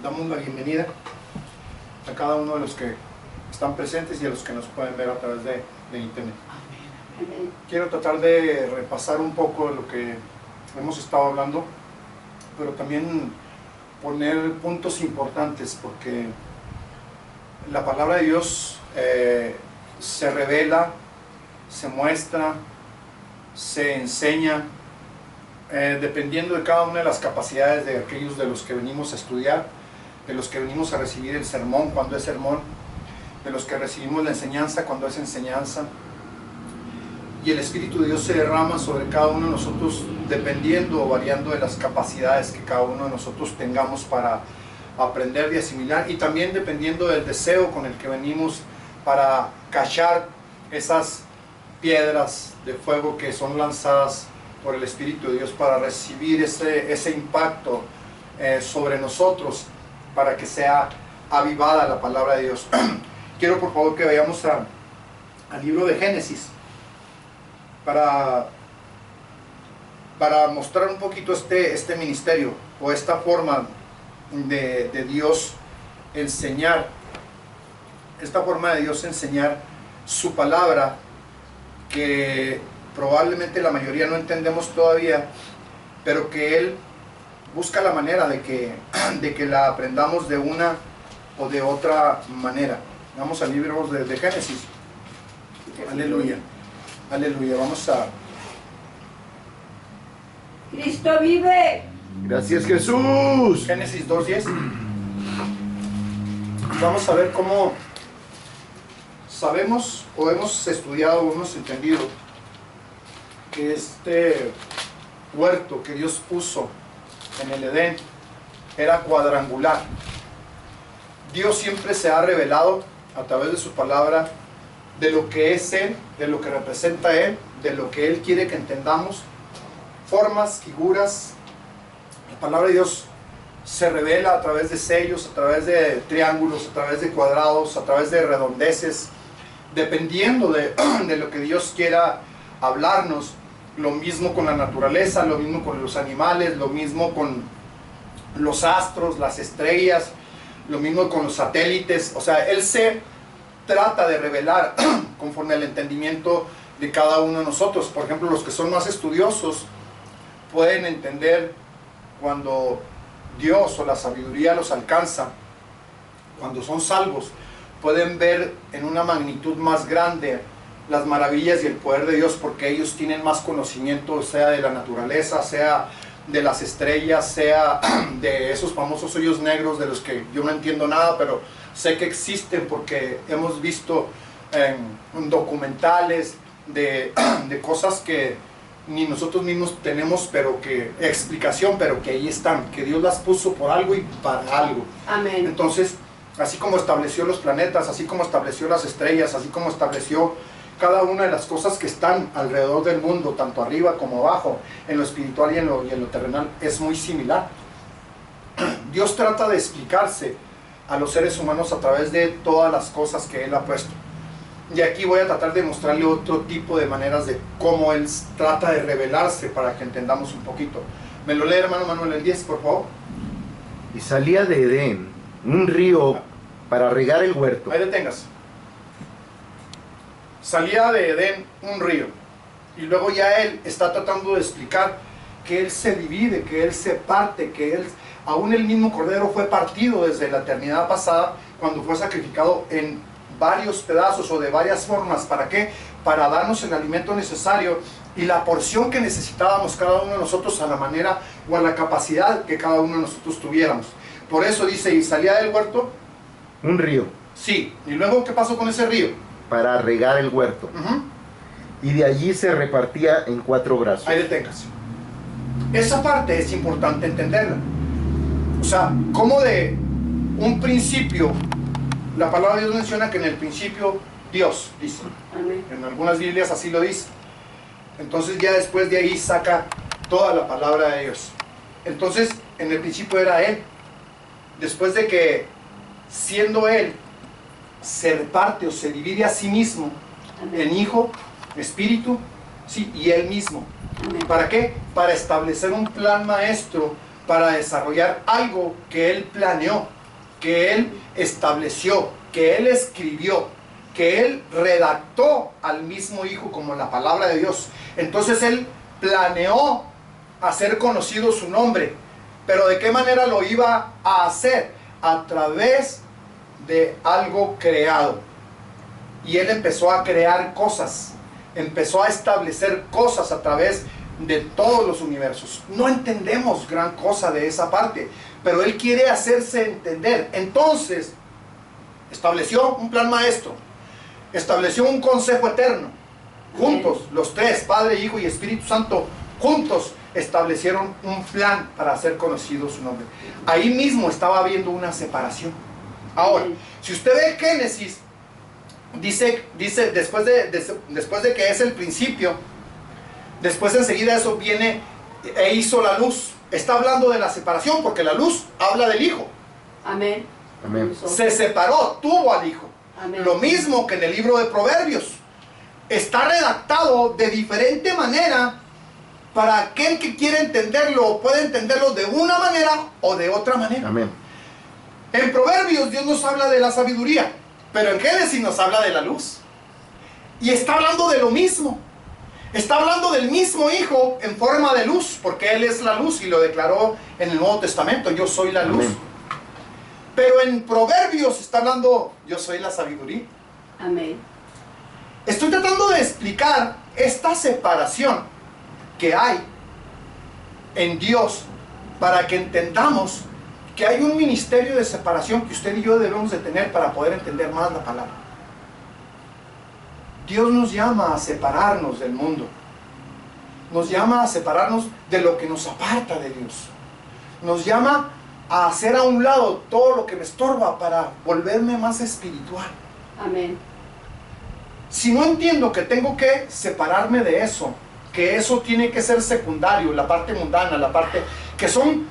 Damos la bienvenida a cada uno de los que están presentes y a los que nos pueden ver a través de internet. Quiero tratar de repasar un poco lo que hemos estado hablando, pero también poner puntos importantes, porque la palabra de Dios se revela, se muestra, se enseña, dependiendo de cada una de las capacidades de aquellos de los que venimos a estudiar, de los que venimos a recibir el sermón cuando es sermón, de los que recibimos la enseñanza cuando es enseñanza. Y el Espíritu de Dios se derrama sobre cada uno de nosotros dependiendo o variando de las capacidades que cada uno de nosotros tengamos para aprender y asimilar, y también dependiendo del deseo con el que venimos para cachar esas piedras de fuego que son lanzadas por el Espíritu de Dios para recibir ese impacto sobre nosotros, para que sea avivada la palabra de Dios. Quiero por favor que vayamos al libro de Génesis para mostrar un poquito este ministerio o esta forma de Dios enseñar, esta forma de Dios enseñar su palabra, que probablemente la mayoría no entendemos todavía, pero que Él busca la manera de que la aprendamos de una o de otra manera. Vamos al libro de Génesis. Aleluya, aleluya. Vamos a... Cristo vive. Gracias, Jesús. Génesis 2:10. Vamos a ver cómo sabemos o hemos estudiado o hemos entendido que este huerto que Dios puso en el Edén era cuadrangular. Dios siempre se ha revelado a través de su palabra de lo que es Él, de lo que representa Él, de lo que Él quiere que entendamos, formas, figuras. La palabra de Dios se revela a través de sellos, a través de triángulos, a través de cuadrados, a través de redondeces, dependiendo de lo que Dios quiera hablarnos. Lo mismo con la naturaleza, lo mismo con los animales, lo mismo con los astros, las estrellas, lo mismo con los satélites. O sea, Él se trata de revelar conforme al entendimiento de cada uno de nosotros. Por ejemplo, los que son más estudiosos pueden entender cuando Dios o la sabiduría los alcanza, cuando son salvos, pueden ver en una magnitud más grande las maravillas y el poder de Dios, porque ellos tienen más conocimiento, sea de la naturaleza, sea de las estrellas, sea de esos famosos hoyos negros de los que yo no entiendo nada, pero sé que existen porque hemos visto en documentales de cosas que ni nosotros mismos tenemos explicación, pero que ahí están, que Dios las puso por algo y para algo. Amén. Entonces, así como estableció los planetas, así como estableció las estrellas, así como estableció cada una de las cosas que están alrededor del mundo, tanto arriba como abajo, en lo espiritual y en lo terrenal, es muy similar. Dios trata de explicarse a los seres humanos a través de todas las cosas que Él ha puesto. Y aquí voy a tratar de mostrarle otro tipo de maneras de cómo Él trata de revelarse para que entendamos un poquito. ¿Me lo lee, hermano Manuel, el 10, por favor? Y salía de Edén un río para regar el huerto. Ahí detengas. Salía de Edén un río, y luego ya Él está tratando de explicar que Él se divide, que Él se parte, que aún el mismo Cordero fue partido desde la eternidad pasada, cuando fue sacrificado en varios pedazos o de varias formas. ¿Para qué? Para darnos el alimento necesario y la porción que necesitábamos cada uno de nosotros, a la manera o a la capacidad que cada uno de nosotros tuviéramos. Por eso dice, y salía del huerto Un río sí, y luego ¿qué pasó con ese río? para regar el huerto. Y de allí se repartía en 4 brazos. Ahí detengas. Esa parte es importante entenderla. O sea, como de un principio, la palabra de Dios menciona que en el principio Dios, dice. Amén. En algunas Biblias así lo dice. Entonces ya después de ahí saca toda la palabra de Dios. Entonces, en el principio era Él. Después de que, siendo Él, se reparte o se divide a sí mismo, Amén. en Hijo, Espíritu, sí, y Él mismo. Amén. ¿Para qué? Para establecer un plan maestro para desarrollar algo que Él planeó, que Él estableció, que Él escribió, que Él redactó al mismo Hijo como la palabra de Dios. Entonces Él planeó hacer conocido su nombre. Pero ¿de qué manera lo iba a hacer? A través de algo creado. Y Él empezó a crear cosas, empezó a establecer cosas a través de todos los universos. No entendemos gran cosa de esa parte, pero Él quiere hacerse entender. Entonces estableció un plan maestro, estableció un consejo eterno. Juntos, los tres, Padre, Hijo y Espíritu Santo, juntos establecieron un plan para hacer conocido su nombre. Ahí mismo estaba habiendo una separación. Ahora, si usted ve Génesis, dice después de que es el principio, después enseguida eso viene e hizo la luz. Está hablando de la separación porque la luz habla del Hijo. Amén. Amén. Se separó, tuvo al Hijo. Amén. Lo mismo que en el libro de Proverbios. Está redactado de diferente manera para aquel que quiere entenderlo, puede entenderlo de una manera o de otra manera. Amén. En Proverbios Dios nos habla de la sabiduría, pero en Génesis nos habla de la luz. Y está hablando de lo mismo. Está hablando del mismo Hijo en forma de luz, porque Él es la luz y lo declaró en el Nuevo Testamento: yo soy la luz. Amén. Pero en Proverbios está hablando: yo soy la sabiduría. Amén. Estoy tratando de explicar esta separación que hay en Dios para que entendamos que hay un ministerio de separación que usted y yo debemos de tener para poder entender más la palabra. Dios nos llama a separarnos del mundo. Nos llama a separarnos de lo que nos aparta de Dios. Nos llama a hacer a un lado todo lo que me estorba para volverme más espiritual. Amén. Si no entiendo que tengo que separarme de eso, que eso tiene que ser secundario, la parte mundana, la parte que son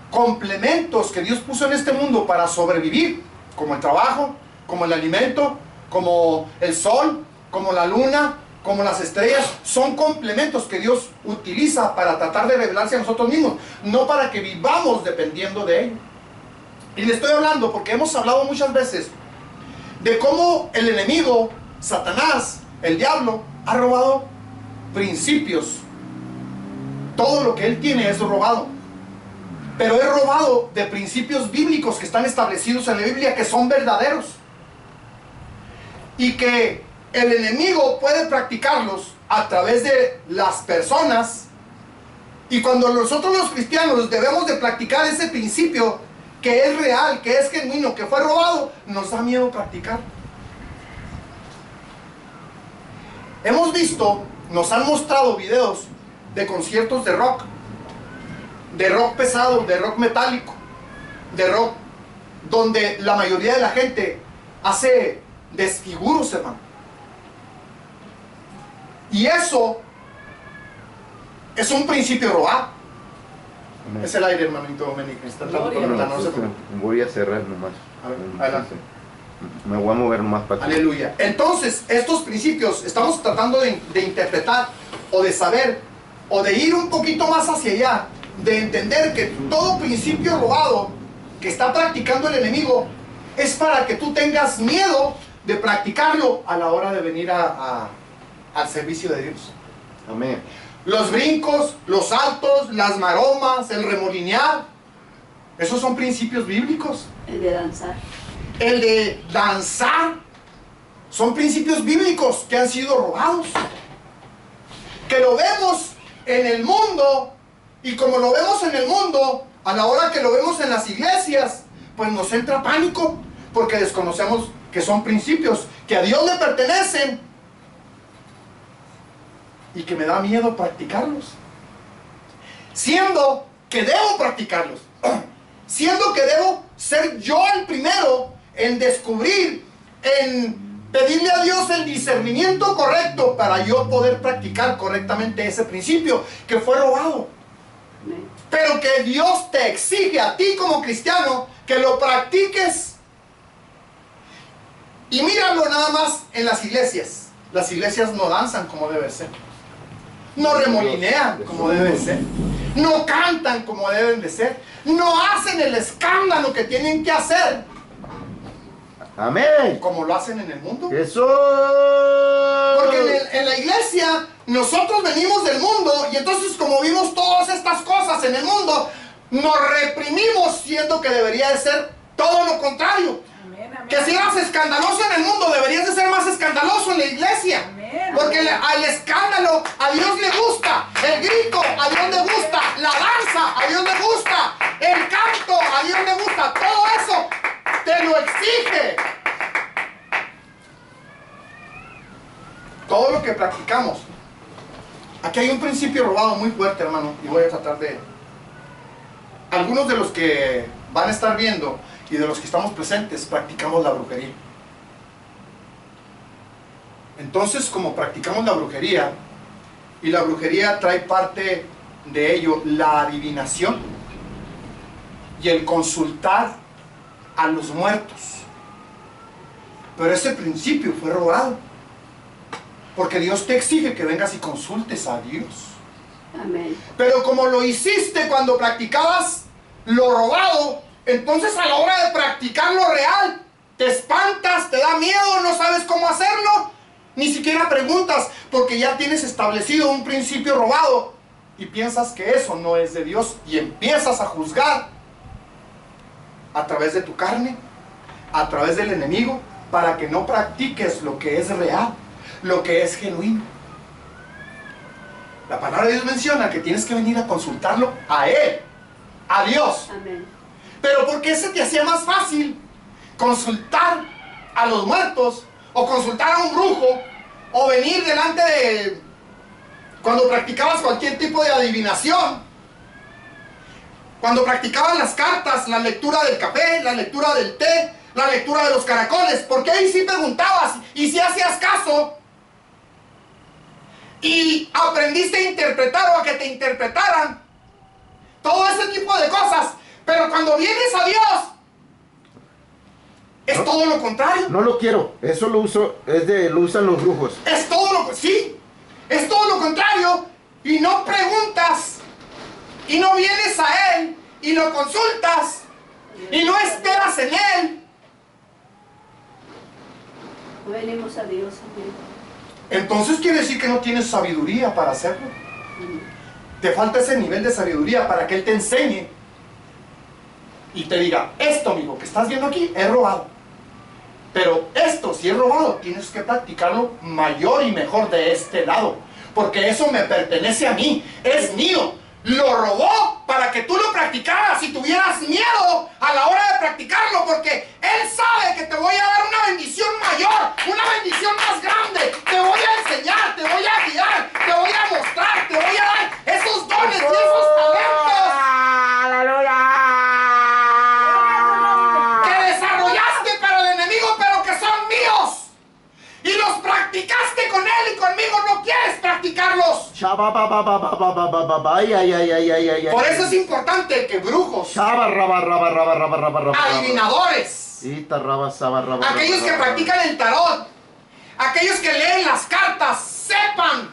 complementos que Dios puso en este mundo para sobrevivir, como el trabajo, como el alimento, como el sol, como la luna, como las estrellas, son complementos que Dios utiliza para tratar de revelarse a nosotros mismos, no para que vivamos dependiendo de ello. Y le estoy hablando porque hemos hablado muchas veces de cómo el enemigo, Satanás, el diablo, ha robado principios. Todo lo que él tiene es robado. Pero es robado de principios bíblicos que están establecidos en la Biblia, que son verdaderos. Y que el enemigo puede practicarlos a través de las personas. Y cuando nosotros los cristianos debemos de practicar ese principio que es real, que es genuino, que fue robado, nos da miedo practicar. Hemos visto, nos han mostrado videos de conciertos de rock pesado, de rock metálico, de rock donde la mayoría de la gente hace desfiguros, hermano. Y eso es un principio robado. Amén. Es el aire, hermanito Domenico. Está tratando de Gloria. conectar, no se preocupe. Voy a cerrar nomás. A ver, adelante. Me voy a mover más para acá. Aleluya. Entonces, estos principios estamos tratando de interpretar o de saber o de ir un poquito más hacia allá, de entender que todo principio robado que está practicando el enemigo es para que tú tengas miedo de practicarlo a la hora de venir al servicio de Dios. Amén. Los brincos, los saltos, las maromas, el remolinear, esos son principios bíblicos. El de danzar. El de danzar, son principios bíblicos que han sido robados, que lo vemos en el mundo, y como lo vemos en el mundo, a la hora que lo vemos en las iglesias, pues nos entra pánico, porque desconocemos que son principios que a Dios le pertenecen y que me da miedo practicarlos, siendo que debo practicarlos, siendo que debo ser yo el primero en descubrir, en pedirle a Dios el discernimiento correcto para yo poder practicar correctamente ese principio que fue robado. Amén. Pero que Dios te exige a ti como cristiano que lo practiques. Y míralo nada más en las iglesias. Las iglesias no danzan como debe ser, no remolinean como debe ser, no cantan como deben de ser, no hacen el escándalo que tienen que hacer, Amén. como lo hacen en el mundo. Eso. Porque en la iglesia nosotros venimos del mundo y entonces como vimos todas estas cosas en el mundo, nos reprimimos siendo que debería de ser todo lo contrario. Amén, amén. Que si eras escandaloso en el mundo, deberías de ser más escandaloso en la iglesia. Amén. Porque al escándalo a Dios le gusta, el grito a Dios le gusta, la danza a Dios le gusta, el canto a Dios le gusta, todo eso te lo exige. Todo lo que practicamos. Aquí hay un principio robado muy fuerte, hermano, y voy a tratar de... Algunos de los que van a estar viendo y de los que estamos presentes practicamos la brujería. Entonces, como practicamos la brujería, y la brujería trae parte de ello la adivinación y el consultar a los muertos. Pero ese principio fue robado, porque Dios te exige que vengas y consultes a Dios. Amén. Pero como lo hiciste cuando practicabas lo robado, entonces a la hora de practicar lo real, te espantas, te da miedo, no sabes cómo hacerlo, ni siquiera preguntas, porque ya tienes establecido un principio robado y piensas que eso no es de Dios y empiezas a juzgar a través de tu carne, a través del enemigo, para que no practiques lo que es real, lo que es genuino. La palabra de Dios menciona que tienes que venir a consultarlo a Él, a Dios. Amén. Pero ¿por qué se te hacía más fácil consultar a los muertos o consultar a un brujo o venir delante de... cuando practicabas cualquier tipo de adivinación? Cuando practicabas las cartas, la lectura del café, la lectura del té, la lectura de los caracoles, porque ahí sí preguntabas y si hacías caso y aprendiste a interpretar o a que te interpretaran, todo ese tipo de cosas. Pero cuando vienes a Dios, es No. todo lo contrario. No lo quiero. Eso lo uso, lo usan los brujos. Es todo lo, sí, es todo lo contrario. Y no preguntas, y no vienes a Él, y lo consultas, y no esperas en Él. No venimos a Dios. Amén. Entonces quiere decir que no tienes sabiduría para hacerlo. Te falta ese nivel de sabiduría para que Él te enseñe y te diga, esto, amigo, que estás viendo aquí, es robado. Pero esto, si es robado, tienes que practicarlo mayor y mejor de este lado. Porque eso me pertenece a mí, es mío. Lo robó para que tú lo practicaras y tuvieras miedo a la hora de practicarlo, porque Él sabe que te voy a dar una bendición mayor, una bendición más grande. Te voy a enseñar, te voy a guiar, te voy a mostrar, te voy a dar esos dones y esos talentos que desarrollaste para el enemigo, pero que son míos. Y los practicaste con Él y conmigo no quieres practicarlos. Por eso es importante que brujos, adivinadores, aquellos que practican el tarot, aquellos que leen las cartas, sepan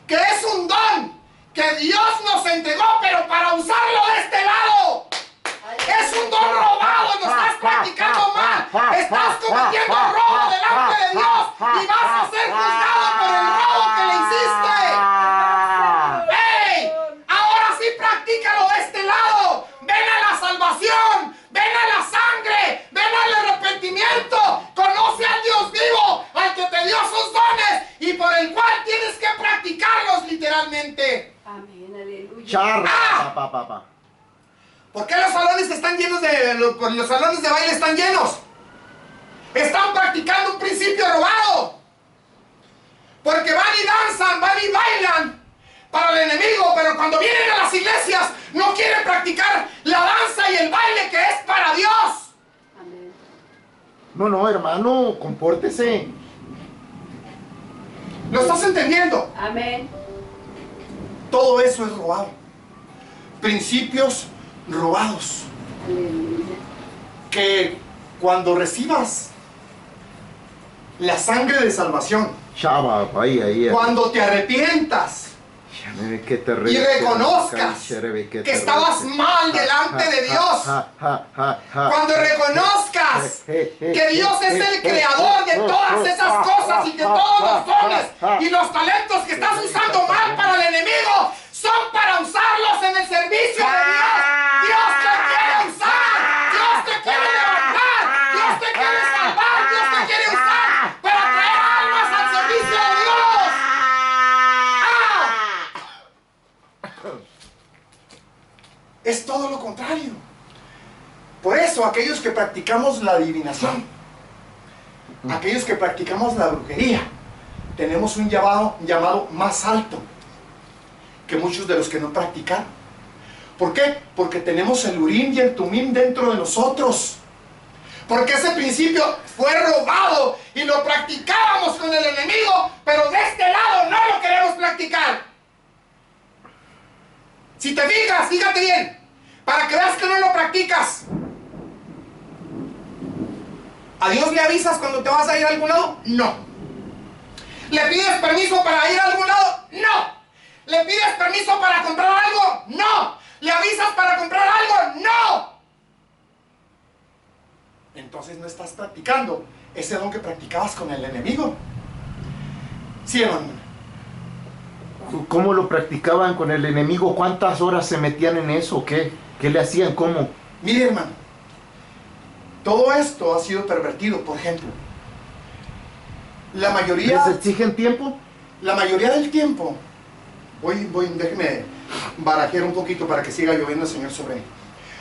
que es un don que Dios nos entregó, pero para usarlo de este lado. Es un don robado, lo estás practicando mal, estás cometiendo robo delante de Dios y vas a ser juzgado por el robo que le hiciste. ¡Hey! Ahora sí practícalo de este lado. Ven a la salvación, ven a la sangre, ven al arrepentimiento, conoce al Dios vivo, al que te dio sus dones y por el cual tienes que practicarlos literalmente. Amén. Aleluya. ¿Por qué los salones están llenos los salones de baile están llenos? Están practicando un principio robado. Porque van y danzan, van y bailan para el enemigo, pero cuando vienen a las iglesias no quieren practicar la danza y el baile que es para Dios. Amén. No, hermano, compórtese. ¿Lo estás entendiendo? Amén. Todo eso es robado. Principios robados. Aleluya. Que cuando recibas la sangre de salvación, cuando te arrepientas y reconozcas que estabas mal delante de Dios. Cuando reconozcas que Dios es el creador de todas esas cosas y que todos los dones y los talentos que estás usando mal para el enemigo son para usarlos en el servicio de Dios. Dios te quiere usar, Dios te quiere levantar, Dios te quiere salvar, Dios te quiere usar para traer almas al servicio de Dios. Es todo lo contrario. Por eso aquellos que practicamos la adivinación, aquellos que practicamos la brujería, tenemos un llamado más alto que muchos de los que no practican. ¿Por qué? Porque tenemos el Urim y el Tumim dentro de nosotros. Porque ese principio fue robado y lo practicábamos con el enemigo, pero de este lado no lo queremos practicar. Si te fijas, fíjate bien, para que veas que no lo practicas. ¿A Dios le avisas cuando te vas a ir a algún lado? No. ¿Le pides permiso para ir a algún lado? No. ¿Le pides permiso para comprar algo? No. ¿Le avisas para comprar algo? No. Entonces no estás practicando ese don que practicabas con el enemigo. Sí, hermano. ¿Cómo lo practicaban con el enemigo? ¿Cuántas horas se metían en eso? ¿Qué le hacían? ¿Cómo? Mire, hermano, todo esto ha sido pervertido. Por ejemplo, la mayoría... ¿Les exigen tiempo? La mayoría del tiempo... déjeme barajear un poquito para que siga lloviendo el Señor sobre él.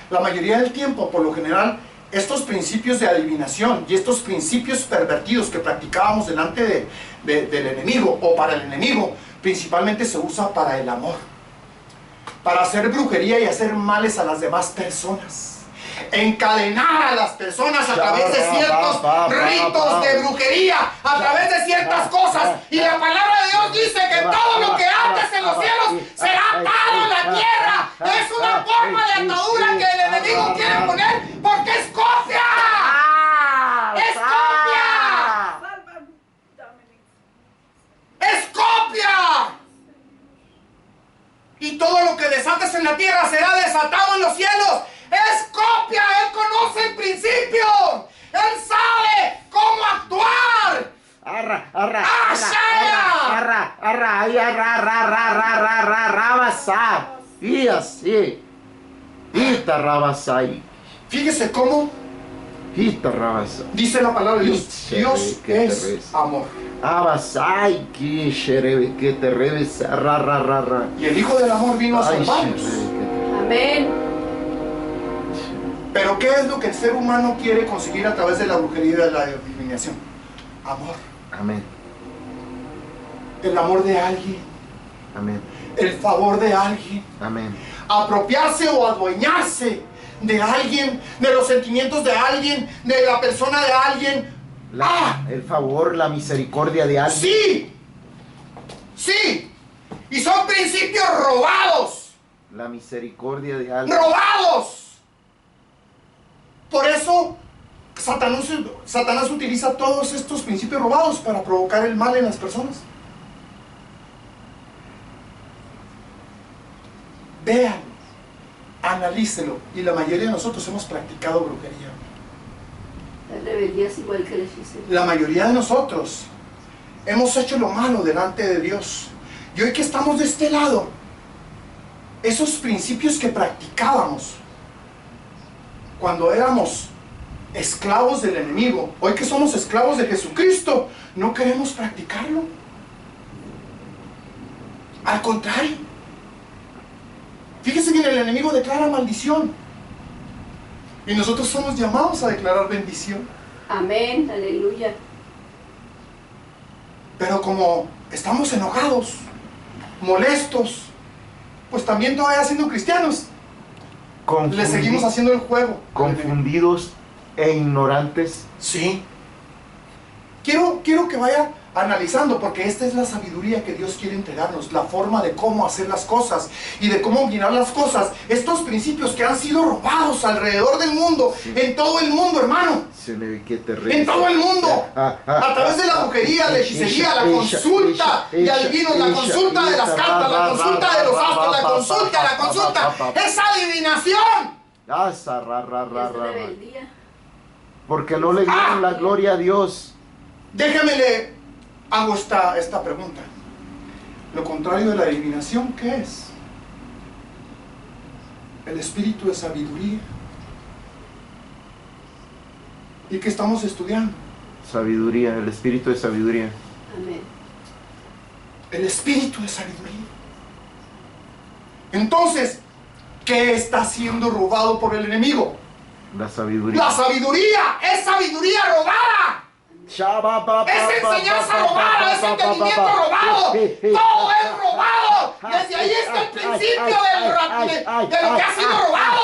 La mayoría del tiempo, por lo general, estos principios de adivinación y estos principios pervertidos que practicábamos delante del enemigo o para el enemigo, principalmente se usa para el amor, para hacer brujería y hacer males a las demás personas, encadenar a las personas a través de ciertos ritos de brujería, a través de ciertas cosas. Y la palabra de Dios dice que todo lo que ates en los cielos será atado en la tierra. Es una forma de atadura que el enemigo quiere poner porque es copia. ¡Es copia! ¡Es copia! Y todo lo que desates en la tierra será desatado en los cielos. ¡Es copia! Él conoce el principio. Él sabe cómo actuar. Arra, arra, arra, arra, arra, rabasa. Y así. Ita rabasa. Fíjese cómo Ita rabasa. dice la palabra de Dios. Dios es amor. Abasai, que te revesa, ra. Y el Hijo del Amor vino a salvarnos. Amén. Pero ¿qué es lo que el ser humano quiere conseguir a través de la brujería y de la adivinación? Amor. Amén. El amor de alguien. Amén. El favor de alguien. Amén. Apropiarse o adueñarse de alguien, de los sentimientos de alguien, de la persona de alguien. El favor, la misericordia de alguien. ¡Sí! ¡Sí! Y son principios robados. La misericordia de alguien. ¡Robados! Por eso Satanás utiliza todos estos principios robados para provocar el mal en las personas. Véanlo, analícelo. Y la mayoría de nosotros hemos practicado brujería. La rebeldía es igual que el hechizo. La mayoría de nosotros hemos hecho lo malo delante de Dios. Y hoy que estamos de este lado, esos principios que practicábamos cuando éramos esclavos del enemigo, hoy que somos esclavos de Jesucristo, no queremos practicarlo. Al contrario, fíjese bien, el enemigo declara maldición y nosotros somos llamados a declarar bendición. Amén, aleluya. Pero como estamos enojados, molestos, pues también todavía siendo cristianos, le seguimos haciendo el juego. Confundidos e ignorantes. Sí. Quiero que vaya analizando, porque esta es la sabiduría que Dios quiere entregarnos, la forma de cómo hacer las cosas y de cómo mirar las cosas, estos principios que han sido robados alrededor del mundo, en todo el mundo, hermano, en todo el mundo, a través de la brujería, la hechicería, la consulta de adivinos, la consulta de las cartas, la consulta de los astros, la consulta, esa adivinación. Es rebeldía. Porque no le dieron la gloria a Dios. Déjame le hago esta pregunta. Lo contrario de la adivinación, ¿qué es? El espíritu de sabiduría. ¿Y qué estamos estudiando? Sabiduría, el espíritu de sabiduría. Amén. El espíritu de sabiduría. Entonces, ¿qué está siendo robado por el enemigo? La sabiduría. La sabiduría es sabiduría robada. Es enseñanza robada, es entendimiento robado. Todo es robado. Desde ahí está el principio de lo que ha sido robado.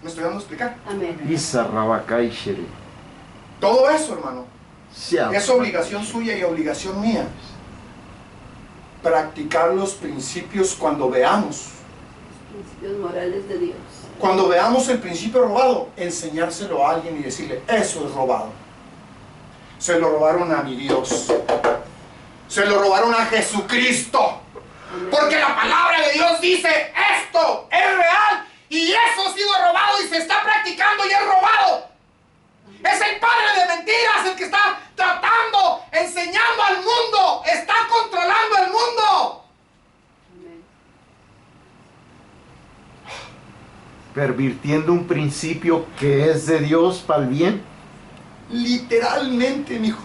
¿Me estoy dando a explicar? Amén. Todo eso, hermano, es obligación suya y obligación mía. Practicar los principios cuando veamos. Los principios morales de Dios. Cuando veamos el principio robado, enseñárselo a alguien y decirle, eso es robado. Se lo robaron a mi Dios. Se lo robaron a Jesucristo. Porque la palabra de Dios dice, esto es real y eso ha sido robado y se está practicando y es robado. Es el padre de mentiras el que está tratando, enseñando al mundo, está controlando el mundo. Pervirtiendo un principio que es de Dios para el bien. Literalmente, mijo.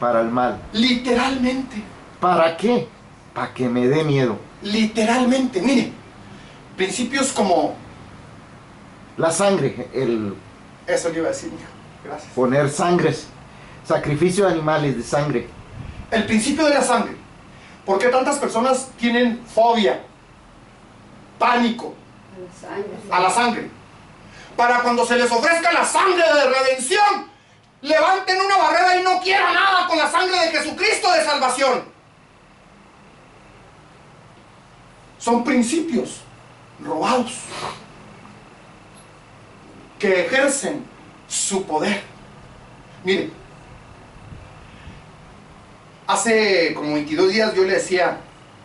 Para el mal. Literalmente. ¿Para qué? Para que me dé miedo. Literalmente, mire. Principios como... La sangre, Eso le iba a decir, mijo. Gracias. Poner sangres. Sacrificio de animales, de sangre. El principio de la sangre. ¿Por qué tantas personas tienen fobia? Pánico. A la sangre. Para cuando se les ofrezca la sangre de redención, levanten una barrera y no quieran nada con la sangre de Jesucristo de salvación. Son principios robados que ejercen su poder. Mire, hace como 22 días yo le decía,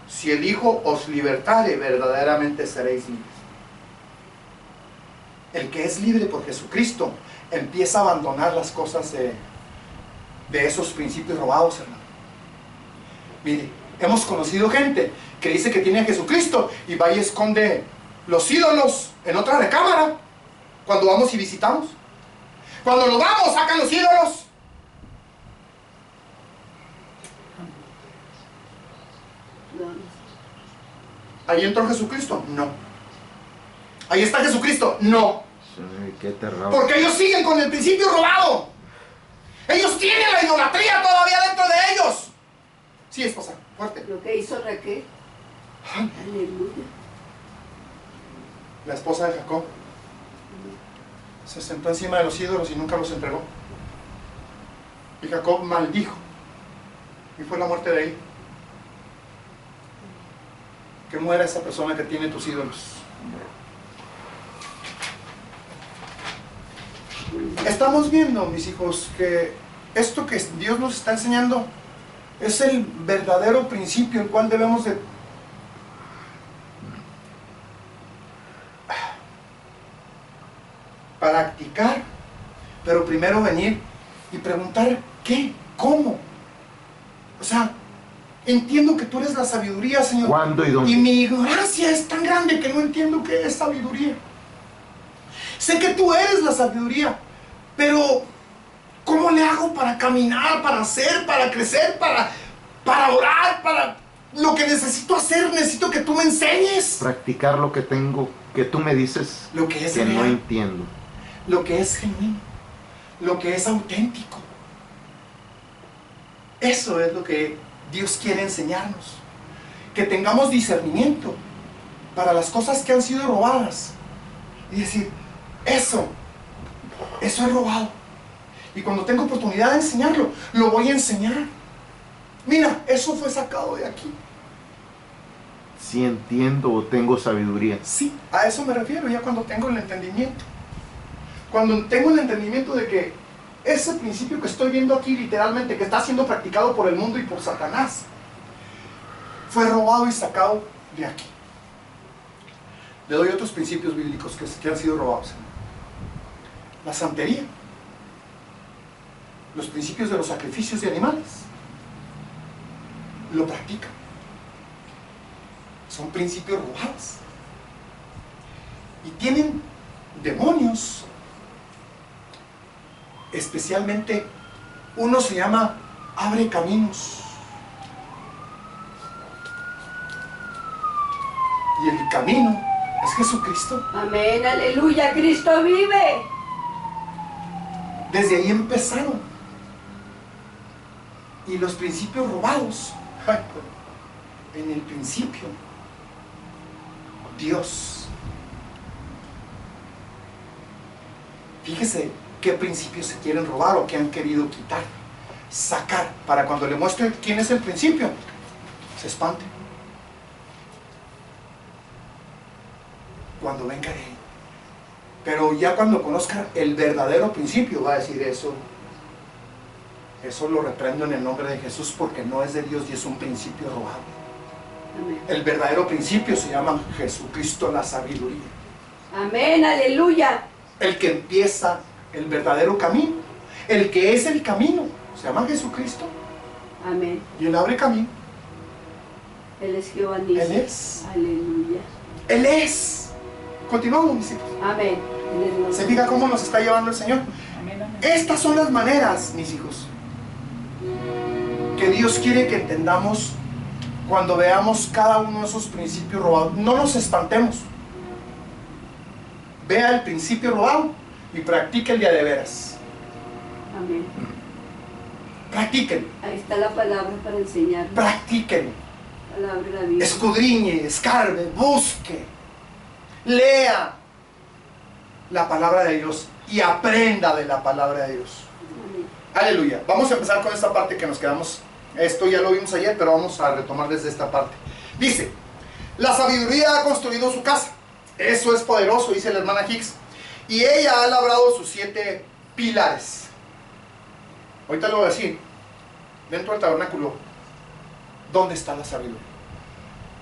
si el Hijo os libertare, verdaderamente seréis libres. El que es libre por Jesucristo empieza a abandonar las cosas de esos principios robados, hermano. Mire, hemos conocido gente que dice que tiene a Jesucristo y va y esconde los ídolos en otra recámara cuando vamos y visitamos. Cuando nos vamos, sacan los ídolos. ¿Ahí entró Jesucristo? No. ¿Ahí está Jesucristo? No. Qué terror. Porque ellos siguen con el principio robado. Ellos tienen la idolatría todavía dentro de ellos. Sí, esposa, fuerte. Lo que hizo Raquel. Aleluya. La esposa de Jacob se sentó encima de los ídolos y nunca los entregó. Y Jacob maldijo. Y fue la muerte de él. Que muera esa persona que tiene tus ídolos. Estamos viendo, mis hijos, que esto que Dios nos está enseñando es el verdadero principio el cual debemos de practicar, pero primero venir y preguntar ¿qué? ¿Cómo? O sea, entiendo que tú eres la sabiduría, Señor. ¿Cuándo y dónde? Y mi ignorancia es tan grande que no entiendo qué es sabiduría. Sé que tú eres la sabiduría, pero ¿cómo le hago para caminar, para hacer, para crecer, para orar, para lo que necesito hacer? Necesito que tú me enseñes. Practicar lo que tengo, que tú me dices Lo que es que real. no entiendo. Lo que es genuino, lo que es auténtico. Eso es lo que Dios quiere enseñarnos. Que tengamos discernimiento para las cosas que han sido robadas. Y decir, eso Eso es robado. Y cuando tengo oportunidad de enseñarlo, lo voy a enseñar. Mira, eso fue sacado de aquí. Si entiendo o tengo sabiduría. Sí, a eso me refiero, ya cuando tengo el entendimiento. Cuando tengo el entendimiento de que ese principio que estoy viendo aquí literalmente, que está siendo practicado por el mundo y por Satanás, fue robado y sacado de aquí. Le doy otros principios bíblicos que han sido robados. La santería. Los principios de los sacrificios de animales. Lo practican. Son principios robados. Y tienen demonios. Especialmente, uno se llama abre caminos. Y el camino es Jesucristo. Amén, aleluya, Cristo vive. Desde ahí empezaron. Y los principios robados. En el principio, Dios. Fíjese qué principios se quieren robar o qué han querido quitar, sacar, para cuando le muestre quién es el principio, se espante. Cuando venga de ahí. Pero ya cuando conozca el verdadero principio, va a decir eso lo reprendo en el nombre de Jesús, porque no es de Dios y es un principio robado. Amén. El verdadero principio se llama Jesucristo, la sabiduría. Amén, aleluya. El que empieza el verdadero camino, el que es el camino, se llama Jesucristo. Amén. Y Él abre camino. Él es Jehová Nissi. Él es. Aleluya. Él es. Continuamos, mis hijos. Amén. ¿Se fija cómo nos está llevando el Señor? Estas son las maneras, mis hijos, que Dios quiere que entendamos cuando veamos cada uno de esos principios robados. No nos espantemos. Vea el principio robado y practique el día de veras. Amén. Practíquenlo. Ahí está la palabra para enseñar. Practíquenlo. Palabra de la Biblia. Escudriñe, escarbe, busque, lea la palabra de Dios y aprenda de la palabra de Dios. Amén. Aleluya. Vamos a empezar con esta parte que nos quedamos. Esto ya lo vimos ayer, pero vamos a retomar desde esta parte. Dice, la sabiduría ha construido su casa. Eso es poderoso, dice la hermana Hicks. Y ella ha labrado sus 7 pilares. Ahorita lo voy a decir. Dentro del tabernáculo, ¿dónde está la sabiduría?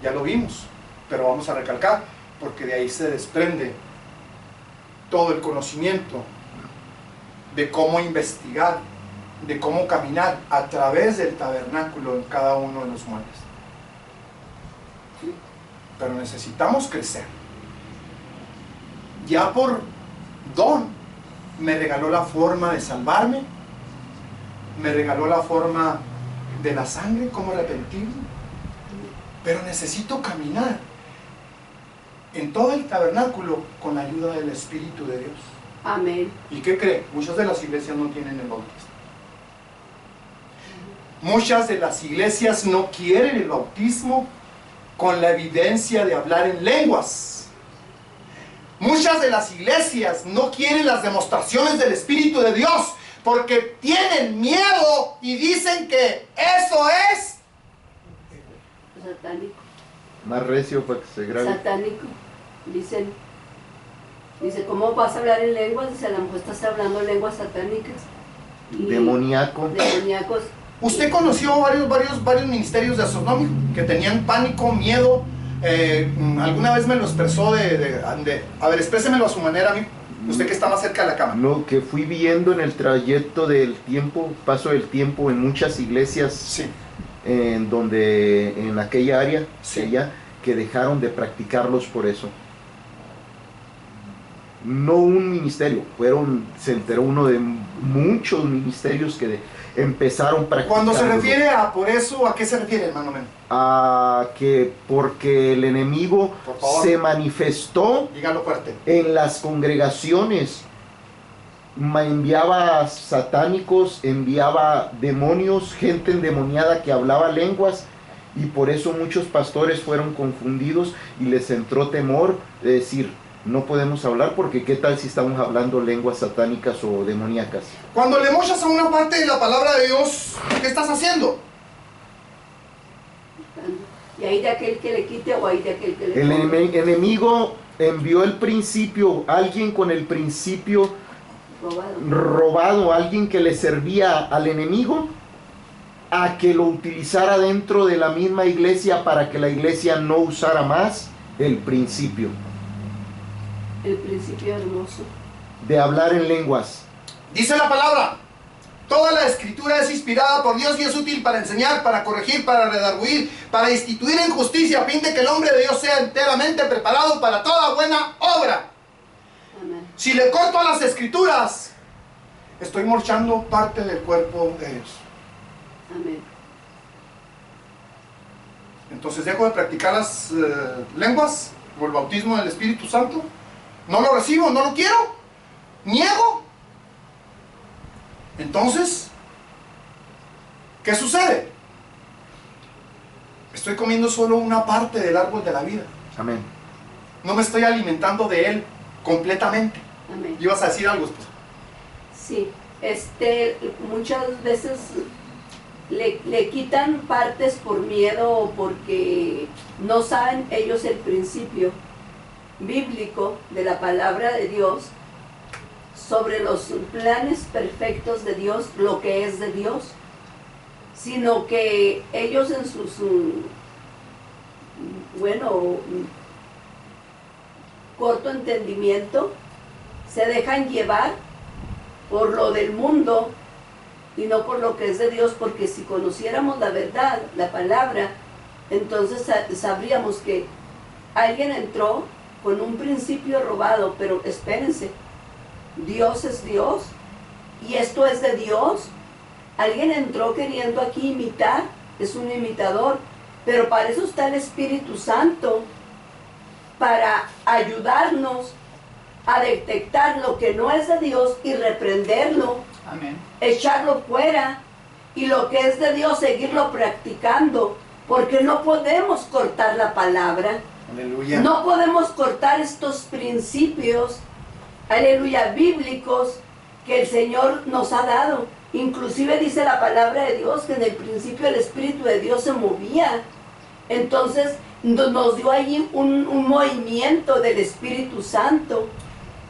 Ya lo vimos, pero vamos a recalcar, porque de ahí se desprende todo el conocimiento de cómo investigar, de cómo caminar a través del tabernáculo en cada uno de los muebles. ¿Sí? Pero necesitamos crecer. Ya por don me regaló la forma de salvarme, me regaló la forma de la sangre, cómo arrepentirme, pero necesito caminar en todo el tabernáculo con la ayuda del Espíritu de Dios. Amén. ¿Y qué cree? Muchas de las iglesias no tienen el bautismo. Muchas de las iglesias no quieren el bautismo con la evidencia de hablar en lenguas. Muchas de las iglesias no quieren las demostraciones del Espíritu de Dios porque tienen miedo y dicen que eso es Satánico. Más recio para que se grabe. Satánico. Dice, ¿cómo vas a hablar en lenguas? Dice, a lo mejor estás hablando en lenguas satánicas. Y Demoníaco. demoníacos. Usted conoció varios ministerios de astronómico que tenían pánico, miedo. Alguna vez me lo expresó a ver, exprésemelo a su manera, amigo. Usted que está más cerca de la cámara. Lo que fui viendo en el trayecto del tiempo, paso del tiempo en muchas iglesias, Sí. en aquella área, Sí. allá, que dejaron de practicarlos por eso. No un ministerio, se enteró uno de muchos ministerios que empezaron practicando. Cuando se refiere a por eso, ¿a qué se refiere, hermano Men? A que porque el enemigo Por favor. se manifestó Dígalo fuerte. en las congregaciones, enviaba satánicos, enviaba demonios, gente endemoniada que hablaba lenguas, y por eso muchos pastores fueron confundidos y les entró temor de decir, no podemos hablar porque ¿qué tal si estamos hablando lenguas satánicas o demoníacas? Cuando le mochas a una parte de la palabra de Dios, ¿qué estás haciendo? Y hay de aquel que le quite o hay de aquel que le El ponga. enemigo envió el principio, alguien con el principio robado, alguien que le servía al enemigo, a que lo utilizara dentro de la misma iglesia para que la iglesia no usara más el principio El principio hermoso. de hablar en lenguas. Dice la palabra: toda la escritura es inspirada por Dios y es útil para enseñar, para corregir, para redarguir, para instituir en justicia, a fin de que el hombre de Dios sea enteramente preparado para toda buena obra. Amén. Si le corto a las escrituras, estoy morchando parte del cuerpo de Dios. Amén. Entonces dejo de practicar las lenguas o el bautismo del Espíritu Santo. No lo recibo, no lo quiero, niego. Entonces, ¿qué sucede? Estoy comiendo solo una parte del árbol de la vida. Amén. No me estoy alimentando de él completamente. Amén. ¿Ibas a decir algo, esposa? Sí, muchas veces le quitan partes por miedo o porque no saben ellos el principio bíblico de la palabra de Dios sobre los planes perfectos de Dios, lo que es de Dios, sino que ellos en sus, corto entendimiento, se dejan llevar por lo del mundo y no por lo que es de Dios, porque si conociéramos la verdad, la palabra, entonces sabríamos que alguien entró con un principio robado, pero espérense, Dios es Dios y esto es de Dios. Alguien entró queriendo aquí imitar, es un imitador, pero para eso está el Espíritu Santo, para ayudarnos a detectar lo que no es de Dios y reprenderlo, Amén. echarlo fuera, y lo que es de Dios seguirlo practicando, porque no podemos cortar la palabra, Aleluya. no podemos cortar estos principios, aleluya, bíblicos que el Señor nos ha dado. Inclusive dice la palabra de Dios que en el principio el Espíritu de Dios se movía. Entonces nos dio allí un movimiento del Espíritu Santo.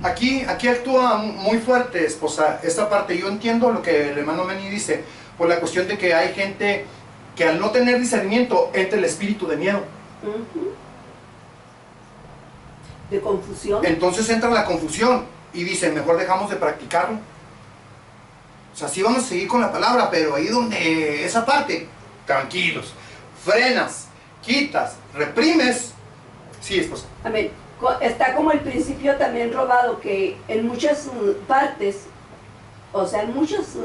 Aquí actúa muy fuerte, esposa, esta parte. Yo entiendo lo que el hermano Meni dice, por la cuestión de que hay gente que al no tener discernimiento entra el espíritu de miedo. De confusión. Entonces entra la confusión y dicen, mejor dejamos de practicarlo. O sea, sí vamos a seguir con la palabra, pero ahí donde esa parte, tranquilos, frenas, quitas, reprimes. Sí, esposa. Amén. Está como el principio también robado, que en muchas partes, o sea, en muchas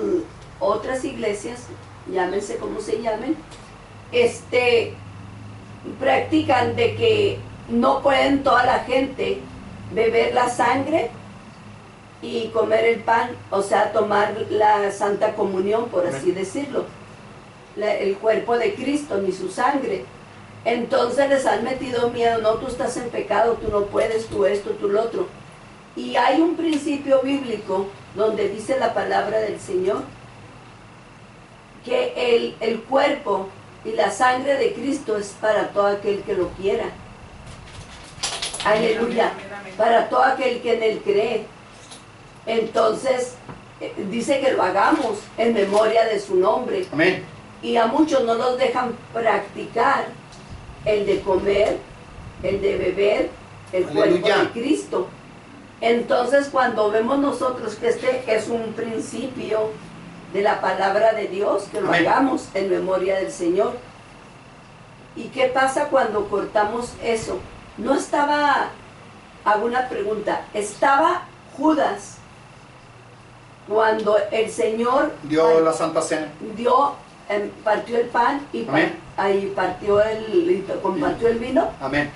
otras iglesias, llámense como se llamen, practican de que no pueden toda la gente beber la sangre y comer el pan, o sea, tomar la Santa Comunión, por así decirlo, el cuerpo de Cristo, ni su sangre. Entonces les han metido miedo, no, tú estás en pecado, tú no puedes, tú esto, tú lo otro. Y hay un principio bíblico donde dice la palabra del Señor que el cuerpo y la sangre de Cristo es para todo aquel que lo quiera. Aleluya, para todo aquel que en él cree. Entonces dice que lo hagamos en memoria de su nombre. Amén. Y a muchos no los dejan practicar el de comer, el de beber, el cuerpo Aleluya. de Cristo. Entonces cuando vemos nosotros que este es un principio de la palabra de Dios, que lo Amén. hagamos en memoria del Señor. ¿Y qué pasa cuando cortamos eso? No estaba, hago una pregunta, estaba Judas cuando el Señor Dio la Santa Cena. partió el pan y Amén. ahí compartió el vino. Amén.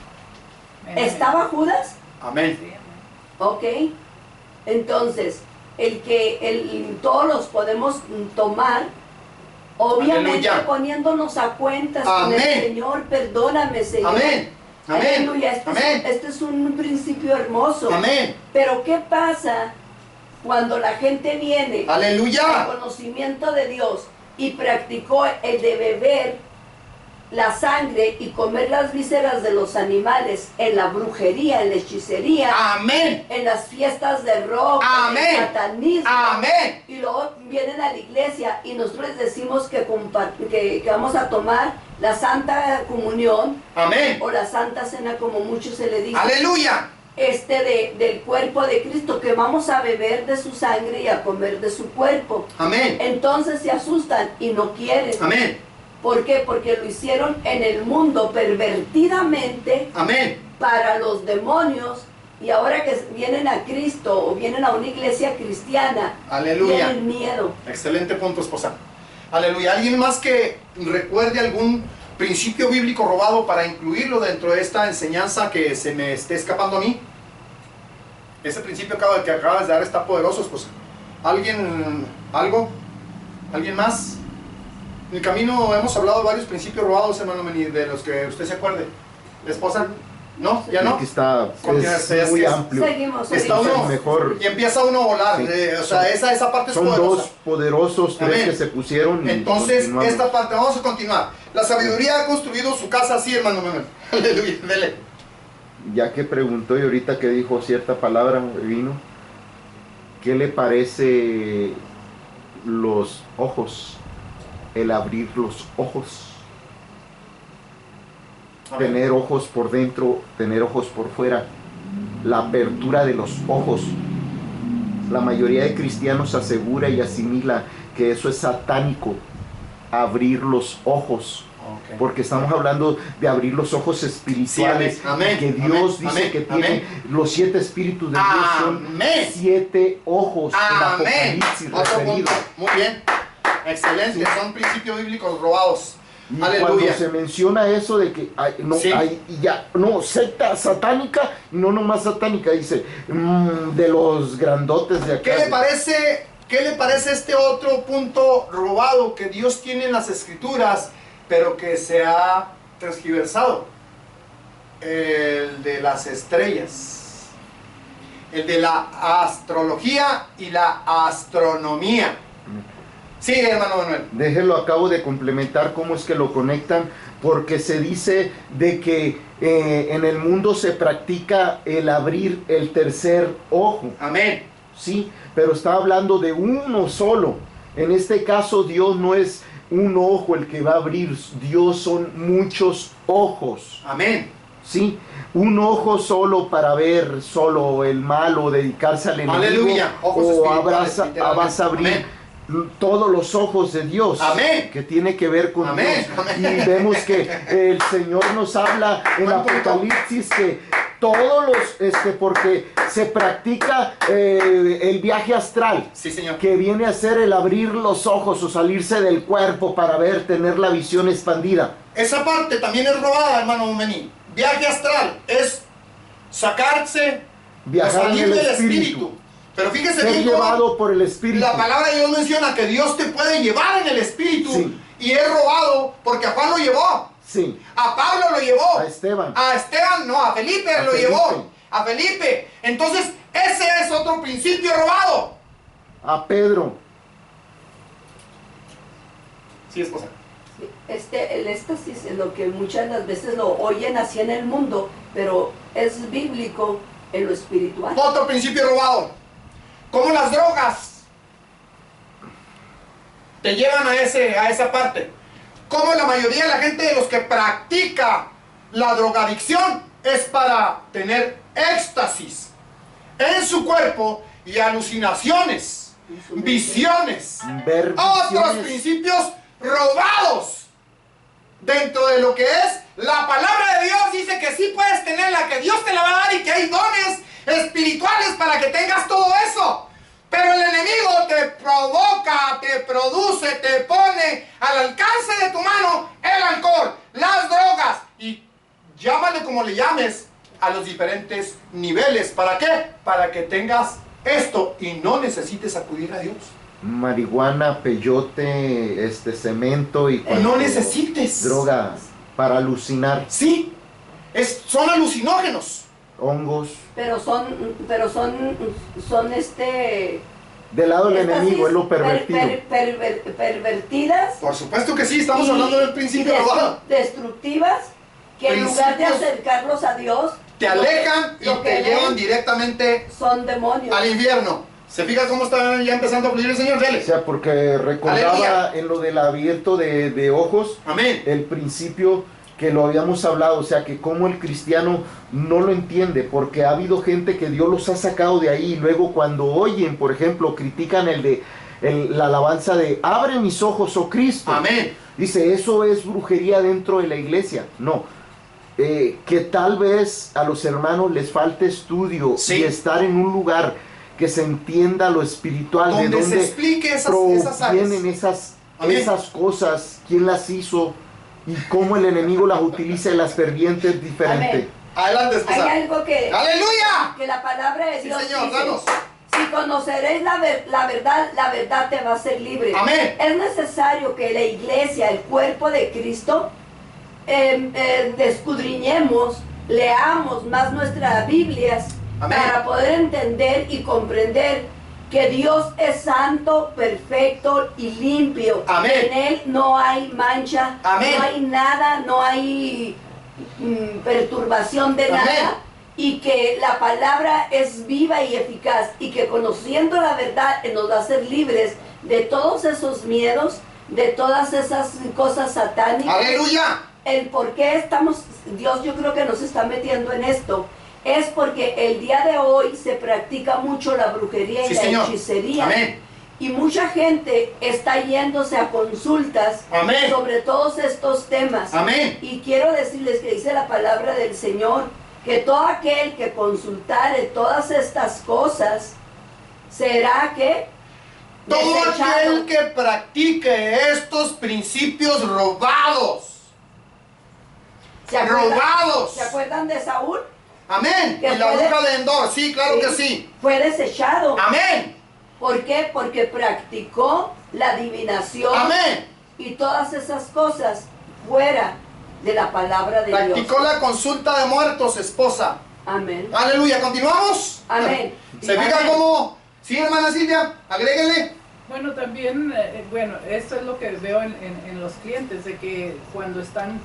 ¿Estaba Judas? Amén. Ok. Entonces, todos los podemos tomar, obviamente Aleluya. poniéndonos a cuentas con el Amén. Señor, perdóname, Señor. Amén. Amén. Aleluya. Amén. Este es un principio hermoso. Amén. Pero ¿qué pasa cuando la gente viene al Aleluya. conocimiento de Dios y practicó el de beber la sangre y comer las vísceras de los animales en la brujería, en la hechicería, Amén. en las fiestas de rock, Amén. en el satanismo? Amén. Y luego vienen a la iglesia y nosotros les decimos que vamos a tomar la Santa Comunión Amén. o la Santa Cena, como muchos se le dice, Aleluya. del cuerpo de Cristo, que vamos a beber de su sangre y a comer de su cuerpo. Amén. Entonces se asustan y no quieren. Amén. ¿Por qué? Porque lo hicieron en el mundo pervertidamente Amén. para los demonios, y ahora que vienen a Cristo o vienen a una iglesia cristiana, Aleluya. tienen miedo. Excelente punto, esposa. Aleluya. ¿Alguien más que recuerde algún principio bíblico robado para incluirlo dentro de esta enseñanza que se me esté escapando a mí? Ese principio que acabas de dar está poderoso, esposa. ¿Alguien? ¿Algo? ¿Alguien más? En el camino hemos hablado de varios principios robados, hermano Meni, de los que usted se acuerde. ¿La esposa? ¿No? ¿Ya no? Aquí está, Continúa, es muy amplio. Seguimos. Está seguimos. uno mejor. y empieza uno a volar. Sí. O sea, esa parte es Son poderosa. dos poderosos, tres Amén. que se pusieron. Y Entonces, continuamos. esta parte, vamos a continuar. La sabiduría ha construido su casa así, hermano Manuel. Aleluya, dele. Ya que preguntó y ahorita que dijo cierta palabra, vino, ¿qué le parece los ojos? El abrir los ojos. Amén. Tener ojos por dentro, tener ojos por fuera. La apertura de los ojos. La mayoría de cristianos asegura y asimila que eso es satánico. Abrir los ojos. Ok. Porque estamos hablando de abrir los ojos espirituales. Sí, amén. Que Dios Amén. dice Amén. que tiene Amén. los 7 espíritus de Dios son Amén. 7 ojos. En Amén. Apocalipsis Otro referido. punto. Muy bien. Excelente. Sí. Son principios bíblicos robados. Y cuando Aleluya. se menciona eso de que hay, no, Sí. hay ya, no, secta satánica, y no nomás satánica, dice, de los grandotes de acá. ¿Qué le parece? ¿Qué le parece este otro punto robado que Dios tiene en las escrituras, pero que se ha transgiversado? El de las estrellas, el de la astrología y la astronomía. Sí, hermano Manuel. Déjelo, acabo de complementar cómo es que lo conectan, porque se dice de que en el mundo se practica el abrir el tercer ojo, Amén. ¿sí? Pero está hablando de uno solo. En este caso Dios no es un ojo el que va a abrir, Dios son muchos ojos. Amén. ¿Sí? Un ojo solo para ver solo el mal o dedicarse al enemigo. Aleluya. Ojos O espirituales, vas a abrir Amén. todos los ojos de Dios. Amén. Que tiene que ver con Amén. Dios. Amén. Y vemos que el Señor nos habla en Buen punto. Apocalipsis que todos los, porque se practica el viaje astral. Sí, señor. Que viene a ser el abrir los ojos o salirse del cuerpo para ver, tener la visión expandida. Esa parte también es robada, hermano Meni. Viaje astral es sacarse o Viajar en salir el del espíritu. espíritu. Pero fíjese Ser bien cómo llevado por el espíritu. la palabra de Dios menciona que Dios te puede llevar en el espíritu. Sí. Y es robado porque a Juan lo llevó, Sí. a Pablo lo llevó, A Esteban. a Esteban no, a Felipe A lo Felipe. llevó, a Felipe. Entonces ese es otro principio robado. A Pedro. Sí, esposa. El éxtasis es lo que muchas las veces lo oyen así en el mundo, pero es bíblico en lo espiritual. Otro principio robado. Como las drogas te llevan a esa parte. Como la mayoría de la gente de los que practica la drogadicción es para tener éxtasis en su cuerpo y alucinaciones, visiones. Ver Otros visiones. principios robados dentro de lo que es la palabra de Dios. Dice que sí puedes tenerla, que Dios te la va a dar y que hay dones espirituales para que tengas todo eso. Pero el enemigo te provoca, te produce, te pone al alcance de tu mano el alcohol, las drogas y llámale como le llames a los diferentes niveles. ¿Para qué? Para que tengas esto y no necesites acudir a Dios. Marihuana, peyote, cemento y No necesites. droga para alucinar. Sí. son alucinógenos. Hongos. Pero son Del lado del estas enemigo, es lo pervertido. pervertidas. Por supuesto que sí, estamos hablando del principio robado. Destructivas, que en lugar de acercarlos a Dios, Te alejan y lo que te llevan ven directamente son demonios. al infierno. ¿Se fija cómo está ya empezando a fluir el Señor? O Dele. sea, porque recordaba Aleluya. en lo del abierto de ojos, Amén. el principio que lo habíamos hablado, o sea, que como el cristiano no lo entiende, porque ha habido gente que Dios los ha sacado de ahí, y luego cuando oyen, por ejemplo, critican la alabanza de abre mis ojos, oh Cristo. Amén. Dice, eso es brujería dentro de la iglesia. No. Que tal vez a los hermanos les falte estudio Sí. y estar en un lugar que se entienda lo espiritual, Donde de se dónde explique esas áreas. provienen Amén. esas cosas, quién las hizo y cómo el enemigo las utiliza y las pervierte es diferente. Amén. Adelante, Hay esposa. algo que ¡Aleluya! la palabra de Sí, Dios Señor, dice: danos. si conoceréis la verdad te va a hacer libre. Amén. Es necesario que la iglesia, el cuerpo de Cristo, escudriñemos, leamos más nuestras Biblias. Amén. Para poder entender y comprender que Dios es santo, perfecto y limpio. Amén. En Él no hay mancha, Amén. no hay nada, no hay perturbación de Amén. nada. Y que la palabra es viva y eficaz, y que conociendo la verdad nos va a hacer libres de todos esos miedos, de todas esas cosas satánicas. ¡Aleluya! El por qué Dios yo creo que nos está metiendo en esto, es porque el día de hoy se practica mucho la brujería y Sí, la Señor. hechicería. Amén. Y mucha gente está yéndose a consultas Amén. sobre todos estos temas. Amén. Y quiero decirles que dice la palabra del Señor, que todo aquel que consultare todas estas cosas, será que Todo desechado. aquel que practique estos principios robados. ¿Se acuerdan? Robados. ¿Se acuerdan de Saúl? Amén. Que Y la fue bruja de Endor. Sí, claro que sí. Fue desechado. Amén. ¿Por qué? Porque practicó la adivinación Amén. y todas esas cosas fuera de la palabra de Practicó Dios. la consulta de muertos, esposa. Amén. Aleluya. ¿Continuamos? Amén. ¿Se fija Amén. cómo? Sí, hermana Silvia. Agréguenle. Bueno, también, esto es lo que veo en los clientes, de que cuando están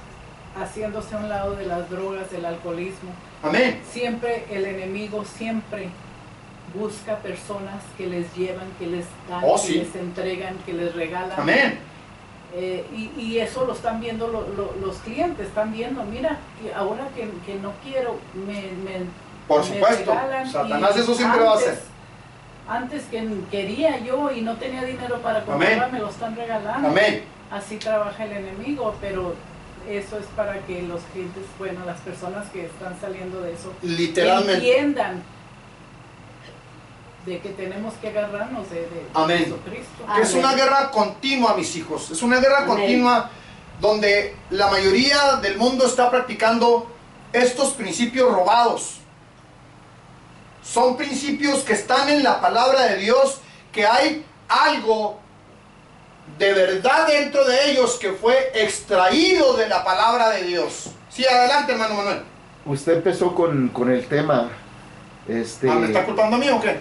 haciéndose a un lado de las drogas, del alcoholismo, Amén. siempre el enemigo siempre busca personas que les llevan, que les dan, Oh, que sí. les entregan, que les regalan. Amén. Y eso lo están viendo los clientes, están viendo, mira, que ahora que no quiero, Por me supuesto. regalan, Satanás y eso siempre va a hacer. Antes que quería yo y no tenía dinero para comprarla, me lo están regalando. Amén. Así trabaja el enemigo, pero eso es para que los clientes, bueno, las personas que están saliendo de eso, Literalmente. entiendan de que tenemos que agarrarnos de Amén. Jesucristo. Que es Amén. una guerra continua, mis hijos. Es una guerra Amén. continua donde la mayoría del mundo está practicando estos principios robados. Son principios que están en la palabra de Dios, que hay algo de verdad dentro de ellos que fue extraído de la palabra de Dios. Sí, adelante, hermano Manuel. Usted empezó con el tema. ¿Me está culpando a mí o qué?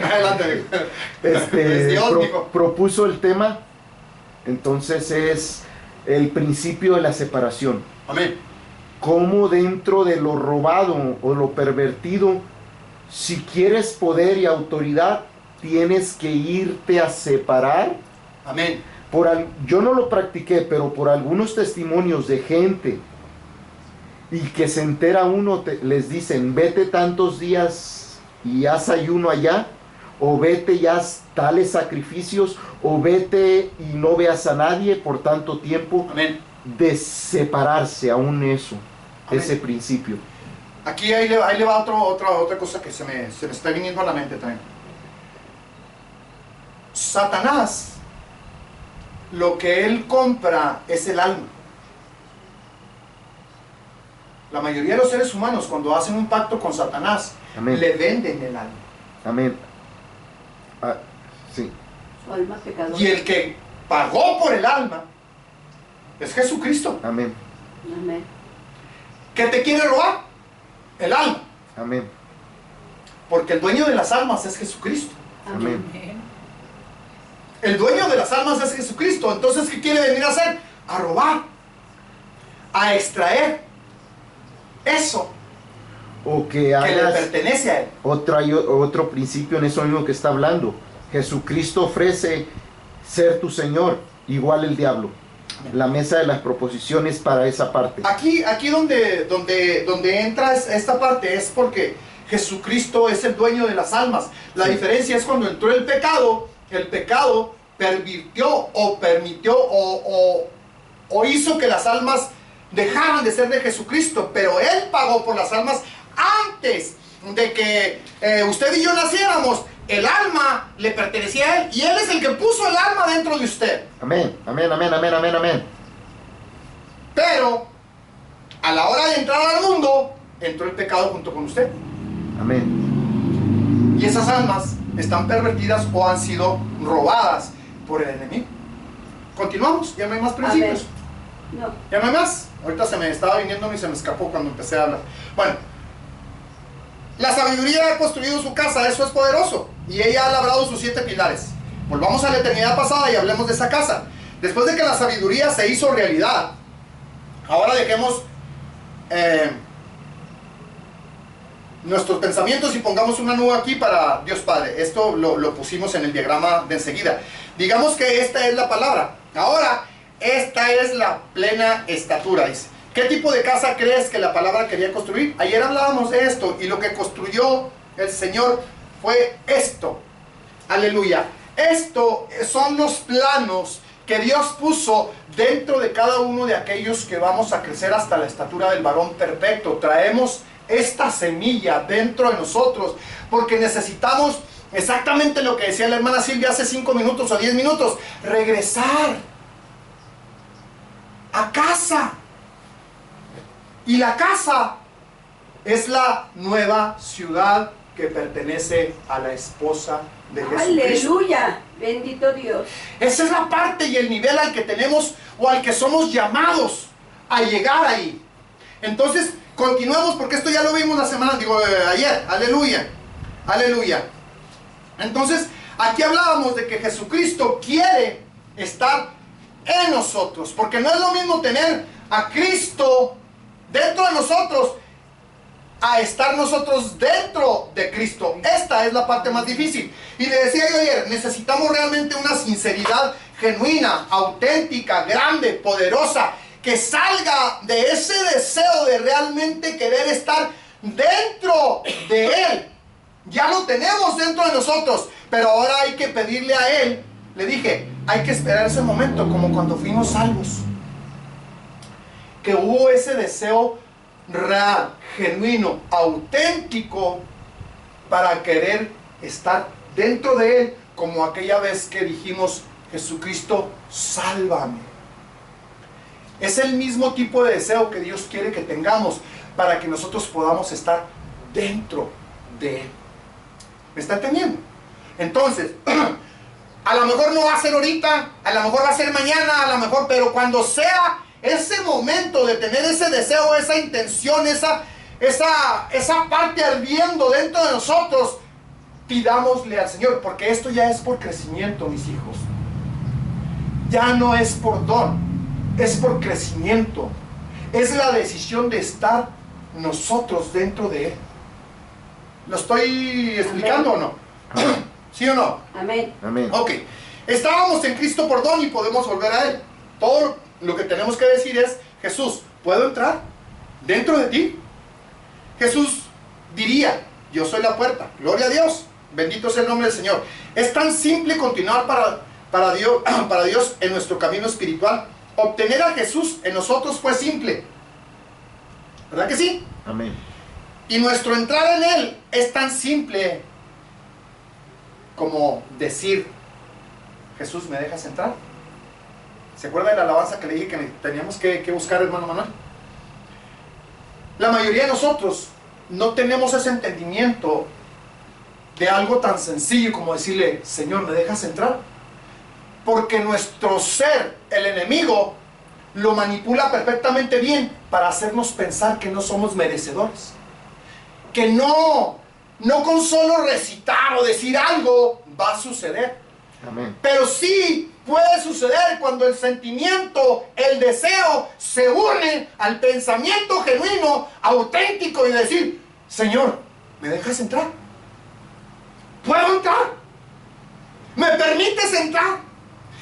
Adelante. Es Dios, mijo. Propuso el tema, entonces es el principio de la separación. Amén. Cómo dentro de lo robado o lo pervertido, si quieres poder y autoridad, tienes que irte a separar. Amén. Yo no lo practiqué, pero por algunos testimonios de gente y que se entera uno, les dicen, vete tantos días y haz ayuno allá, o vete y haz tales sacrificios, o vete y no veas a nadie por tanto tiempo. Amén. De separarse aún eso, Amén. ese principio. Aquí ahí le va otra cosa que se me está viniendo a la mente también. Satanás, lo que él compra es el alma. La mayoría de los seres humanos, cuando hacen un pacto con Satanás, Amén. le venden el alma. Amén. Ah, sí. Su alma pecadora. Y el que pagó por el alma es Jesucristo. Amén. Amén. ¿Qué te quiere robar? El alma. Amén. Porque el dueño de las almas es Jesucristo. Amén. Amén. El dueño de las almas es Jesucristo. Entonces, ¿qué quiere venir a hacer? A robar, a extraer eso O que que le hagas pertenece a él. otro principio en eso mismo que está hablando. Jesucristo ofrece ser tu Señor, igual el diablo. La mesa de las proposiciones para esa parte. Aquí donde entra esta parte es porque Jesucristo es el dueño de las almas. La Sí. diferencia es cuando entró el pecado pervirtió o permitió o hizo que las almas dejaran de ser de Jesucristo, pero Él pagó por las almas antes de que usted y yo naciéramos. El alma le pertenecía a Él y Él es el que puso el alma dentro de usted. Amén, amén, amén, amén, amén, amén. Pero a la hora de entrar al mundo, entró el pecado junto con usted. Amén. Y esas almas están pervertidas o han sido robadas por el enemigo. Continuamos, ya no hay más principios. No. Ya no hay más. Ahorita se me estaba viniendo y se me escapó cuando empecé a hablar. Bueno, la sabiduría ha construido su casa, eso es poderoso. Y ella ha labrado sus 7 pilares. Volvamos a la eternidad pasada y hablemos de esa casa. Después de que la sabiduría se hizo realidad, ahora dejemos nuestros pensamientos y pongamos una nube aquí para Dios Padre. Esto lo pusimos en el diagrama de enseguida. Digamos que esta es la palabra. Ahora, esta es la plena estatura, dice. ¿Qué tipo de casa crees que la palabra quería construir? Ayer hablábamos de esto y lo que construyó el Señor fue esto. Aleluya. Esto son los planos que Dios puso dentro de cada uno de aquellos que vamos a crecer hasta la estatura del varón perfecto. Traemos esta semilla dentro de nosotros porque necesitamos exactamente lo que decía la hermana Silvia hace 5 minutos o 10 minutos. Regresar a casa. Y la casa es la nueva ciudad que pertenece a la esposa de Jesucristo. Aleluya, bendito Dios. Esa es la parte y el nivel al que tenemos o al que somos llamados a llegar ahí. Entonces, continuemos porque esto ya lo vimos ayer. Aleluya, aleluya. Entonces, aquí hablábamos de que Jesucristo quiere estar en nosotros, porque no es lo mismo tener a Cristo dentro de nosotros a estar nosotros dentro de Cristo. Esta es la parte más difícil. Y le decía yo ayer, necesitamos realmente una sinceridad genuina, auténtica, grande, poderosa, que salga de ese deseo de realmente querer estar dentro de Él. Ya lo tenemos dentro de nosotros, pero ahora hay que pedirle a Él. Le dije, hay que esperar ese momento, como cuando fuimos salvos, que hubo ese deseo real, genuino, auténtico, para querer estar dentro de Él, como aquella vez que dijimos, Jesucristo, sálvame. Es el mismo tipo de deseo que Dios quiere que tengamos para que nosotros podamos estar dentro de Él. ¿Me está entendiendo? Entonces, a lo mejor no va a ser ahorita, a lo mejor va a ser mañana, a lo mejor, pero cuando sea ese momento de tener ese deseo, esa intención, esa parte ardiendo dentro de nosotros, pidámosle al Señor, porque esto ya es por crecimiento, mis hijos. Ya no es por don, es por crecimiento. Es la decisión de estar nosotros dentro de Él. ¿Lo estoy explicando o no? ¿Sí o no? Amén. Amén. Ok. Estábamos en Cristo por don y podemos volver a Él. Todo lo que tenemos que decir es, Jesús, ¿puedo entrar dentro de ti? Jesús diría, yo soy la puerta. Gloria a Dios. Bendito sea el nombre del Señor. Es tan simple continuar para Dios en nuestro camino espiritual. Obtener a Jesús en nosotros fue simple. ¿Verdad que sí? Amén. Y nuestro entrar en Él es tan simple como decir, Jesús, ¿me dejas entrar? ¿Se acuerda de la alabanza que le dije que teníamos que buscar, hermano Manuel? La mayoría de nosotros no tenemos ese entendimiento de algo tan sencillo como decirle, Señor, ¿me dejas entrar? Porque nuestro ser, el enemigo, lo manipula perfectamente bien para hacernos pensar que no somos merecedores. Que no con solo recitar o decir algo va a suceder. Amén. Pero sí puede suceder cuando el sentimiento, el deseo se une al pensamiento genuino, auténtico y decir, Señor, ¿me dejas entrar? ¿Puedo entrar? ¿Me permites entrar?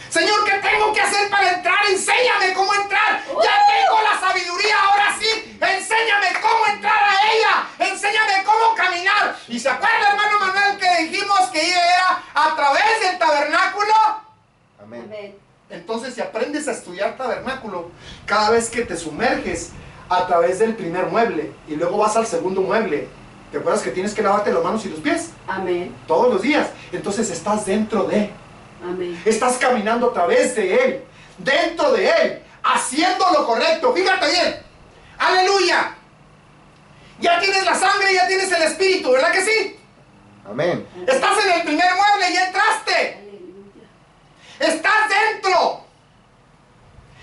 Señor, ¿qué tengo que hacer para entrar? Enséñame cómo entrar. Ya tengo la sabiduría, ahora sí. Enséñame cómo entrar a ella. Enséñame cómo caminar. ¿Y se acuerda, hermano Manuel, que dijimos que era a través del tabernáculo? Amén. Amén. Entonces, si aprendes a estudiar tabernáculo, cada vez que te sumerges a través del primer mueble y luego vas al segundo mueble, ¿te acuerdas que tienes que lavarte las manos y los pies? Amén. Todos los días. Entonces estás dentro de... Amén. Estás caminando a través de Él, dentro de Él, haciendo lo correcto. Fíjate bien. Aleluya. Ya tienes la sangre, ya tienes el espíritu, ¿verdad que sí? Amén. Estás en el primer mueble, ya entraste. Aleluya. Estás dentro.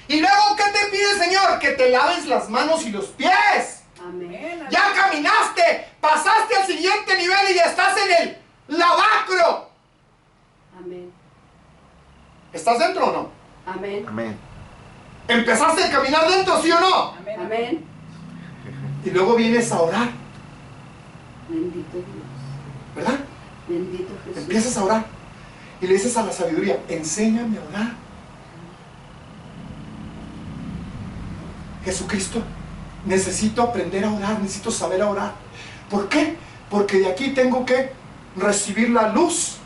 Y luego, ¿qué te pide el Señor? Que te laves las manos y los pies. Amén. Ya caminaste, pasaste al siguiente nivel y ya estás en el lavacro. Amén. ¿Estás dentro o no? Amén. Amén. ¿Empezaste a caminar dentro, sí o no? Amén. Amén. Y luego vienes a orar, Bendito Dios. ¿verdad? Bendito Jesús. Empiezas a orar y le dices a la sabiduría, enséñame a orar. Jesucristo, necesito aprender a orar, necesito saber a orar. ¿Por qué? Porque de aquí tengo que recibir la luz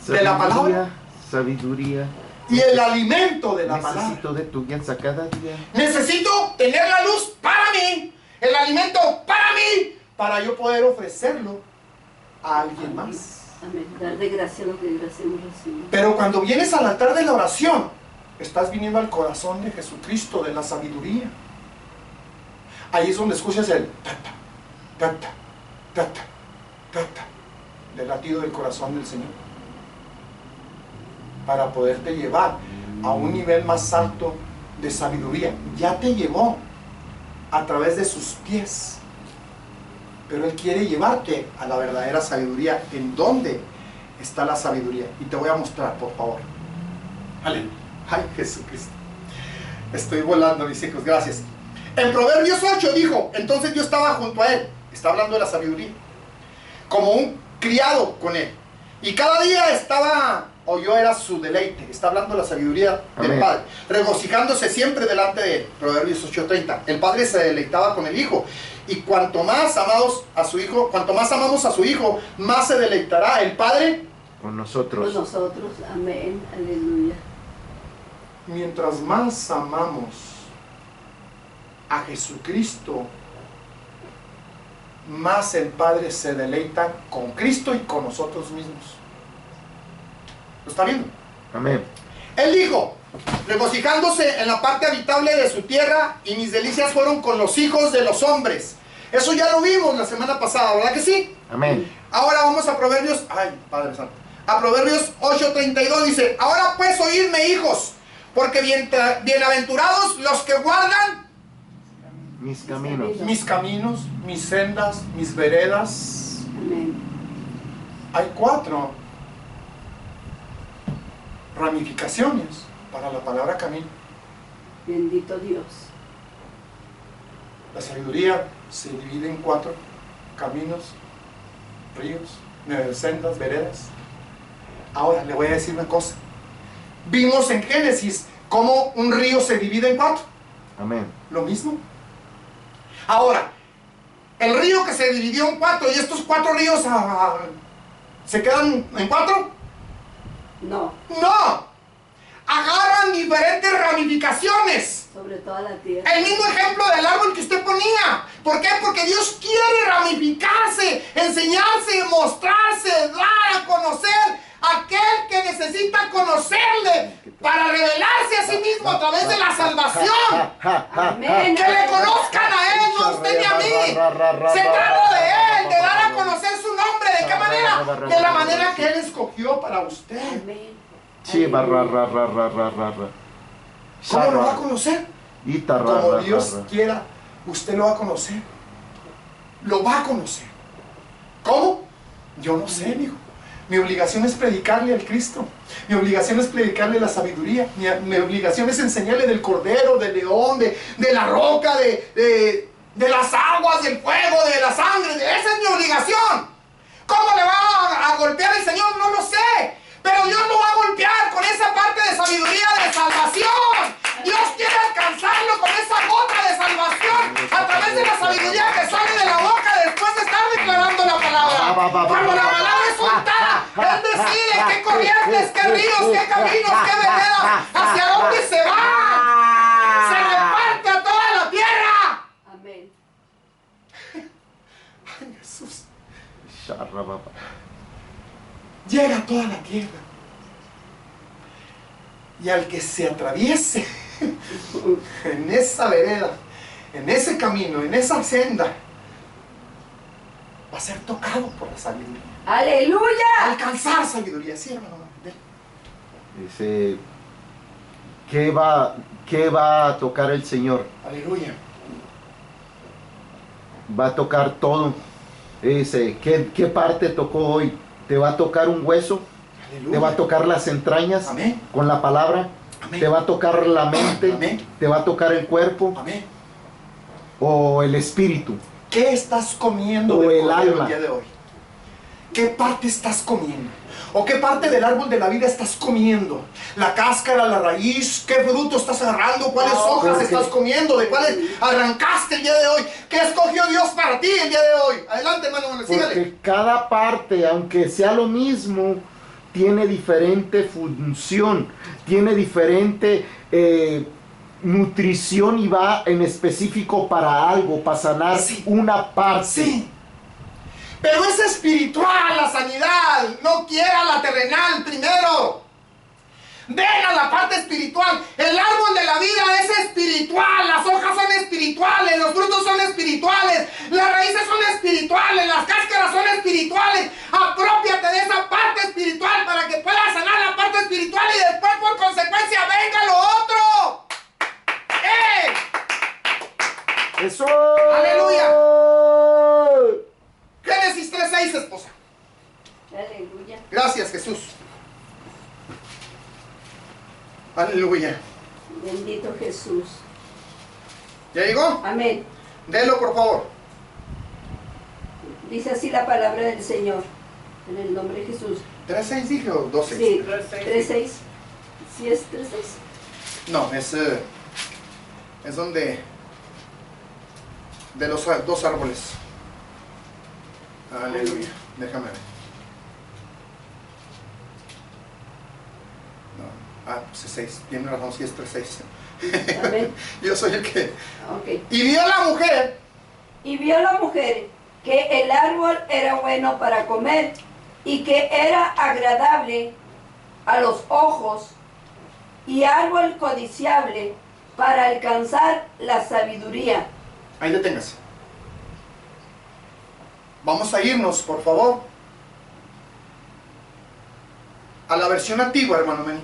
de la palabra Sabiduría. y el alimento de la palabra. Necesito de tu guianza cada día. Necesito tener la luz para mí, el alimento para mí, para yo poder ofrecerlo a alguien más. Amén. Dar de gracia lo que de gracia hemos recibido. Pero cuando vienes al altar de la oración, estás viniendo al corazón de Jesucristo, de la sabiduría. Ahí es donde escuchas el tata, tata, tata, tata, del latido del corazón del Señor. Para poderte llevar a un nivel más alto de sabiduría. Ya te llevó a través de sus pies. Pero Él quiere llevarte a la verdadera sabiduría. ¿En dónde está la sabiduría? Y te voy a mostrar, por favor. Aleluya. Ay, Jesucristo. Estoy volando, mis hijos, gracias. En Proverbios 8 dijo, entonces yo estaba junto a Él. Está hablando de la sabiduría. Como un criado con Él. Y cada día estaba, o yo era su deleite. Está hablando de la sabiduría del Amén. Padre. Regocijándose siempre delante de Él. Proverbios 8:30. El Padre se deleitaba con el Hijo. Y cuanto más amamos a su Hijo, más se deleitará el Padre. Con Con nosotros. nosotros. Amén. Aleluya. Mientras más amamos a Jesucristo, más el Padre se deleita con Cristo y con nosotros mismos. ¿Lo está viendo? Amén. Él dijo, regocijándose en la parte habitable de su tierra, y mis delicias fueron con los hijos de los hombres. Eso ya lo vimos la semana pasada, ¿verdad que sí? Amén. Ahora vamos a Proverbios, Padre Santo, a Proverbios 8:32 dice, ahora pues oídme, hijos, porque bienaventurados los que guardan Mis caminos. mis caminos, mis sendas, mis veredas. Amén. Hay 4 ramificaciones para la palabra camino. Bendito Dios. La sabiduría se divide en 4 caminos, ríos, sendas, veredas. Ahora le voy a decir una cosa. Vimos en Génesis cómo un río se divide en 4. Amén. Lo mismo. Ahora, el río que se dividió en 4 y estos 4 ríos ¿se quedan en 4? No. No. Agarran diferentes ramificaciones. Sobre toda la tierra. El mismo ejemplo del árbol que usted ponía. ¿Por qué? Porque Dios quiere ramificarse, enseñarse, mostrarse, dar a conocer a aquel que necesita conocerle para revelarse a sí mismo a través de la salvación. Amén. Que le conozcan a Él, no a usted ni a mí. Se trata de Él, de dar a conocer su nombre. ¿De qué manera? De la manera que Él escogió para usted. Amén. Sí, Aleluya. ¿Cómo lo va a conocer? Como Dios quiera, usted lo va a conocer. Lo va a conocer. ¿Cómo? Yo no sé, hijo. Mi obligación es predicarle al Cristo. Mi obligación es predicarle la sabiduría. Mi obligación es enseñarle del cordero, del león, de la roca, de las aguas, del fuego, de la sangre. Esa es mi obligación. ¿Cómo le va a golpear el Señor? No lo sé. Pero Dios lo va a golpear con esa parte de sabiduría de salvación. Dios quiere alcanzarlo con esa gota de salvación a través de la sabiduría que sale de la boca después de estar declarando la palabra. Cuando la palabra es soltada, Él decide qué corrientes, qué ríos, qué caminos, qué veredas, hacia dónde se va. Se reparte a toda la tierra. Amén. Ay, Jesús. Llega a toda la tierra. Y al que se atraviese en esa vereda, en ese camino, en esa senda, va a ser tocado por la sabiduría. ¡Aleluya! Alcanzar sabiduría. Sí, hermano. Dice, ¿qué va a tocar el Señor? Aleluya. Va a tocar todo. Dice, ¿qué parte tocó hoy? ¿Te va a tocar un hueso? Aleluya. ¿Te va a tocar las entrañas? Amén. Con la palabra. Amén. ¿Te va a tocar la mente? Amén. ¿Te va a tocar el cuerpo? Amén. ¿O el espíritu? ¿Qué estás comiendo O del el cordero alma. el día de hoy? ¿Qué parte estás comiendo? ¿O qué parte del árbol de la vida estás comiendo? ¿La cáscara, la raíz? ¿Qué fruto estás agarrando? ¿Cuáles hojas porque- estás comiendo? ¿De cuáles arrancaste el día de hoy? ¿Qué escogió Dios para ti el día de hoy? Adelante, hermano, sígale. Porque cada parte, aunque sea lo mismo, tiene diferente función, tiene diferente nutrición y va en específico para algo, para sanar Sí. una parte. Sí. Pero es espiritual la sanidad. No quiera la terrenal primero. Ven a la parte espiritual. El árbol de la vida es espiritual. Las hojas son espirituales. Los frutos son espirituales. Las raíces son espirituales. Las cáscaras son espirituales. Aprópiate de esa parte espiritual para que puedas sanar la parte espiritual y después por consecuencia venga lo otro. ¡Eso! ¡Aleluya! Génesis 3:6, esposa. Aleluya. Gracias, Jesús. Aleluya. Bendito Jesús. ¿Ya llegó? Amén. Délo, por favor. Dice así la palabra del Señor. En el nombre de Jesús. 3:6 dije o 2:6. Sí, 3:6. 3:6. ¿Sí es 3:6? No, es donde de los dos árboles. Aleluya. Déjame ver. No. Ah, pues es 6. Tiene razón, sí es 3:6. Amén. Yo soy el que. Ok. Y vio la mujer. Y vio la mujer que el árbol era bueno para comer y que era agradable a los ojos y árbol codiciable para alcanzar la sabiduría. Ahí deténgase. Vamos a irnos, por favor, a la versión antigua, hermano Meni.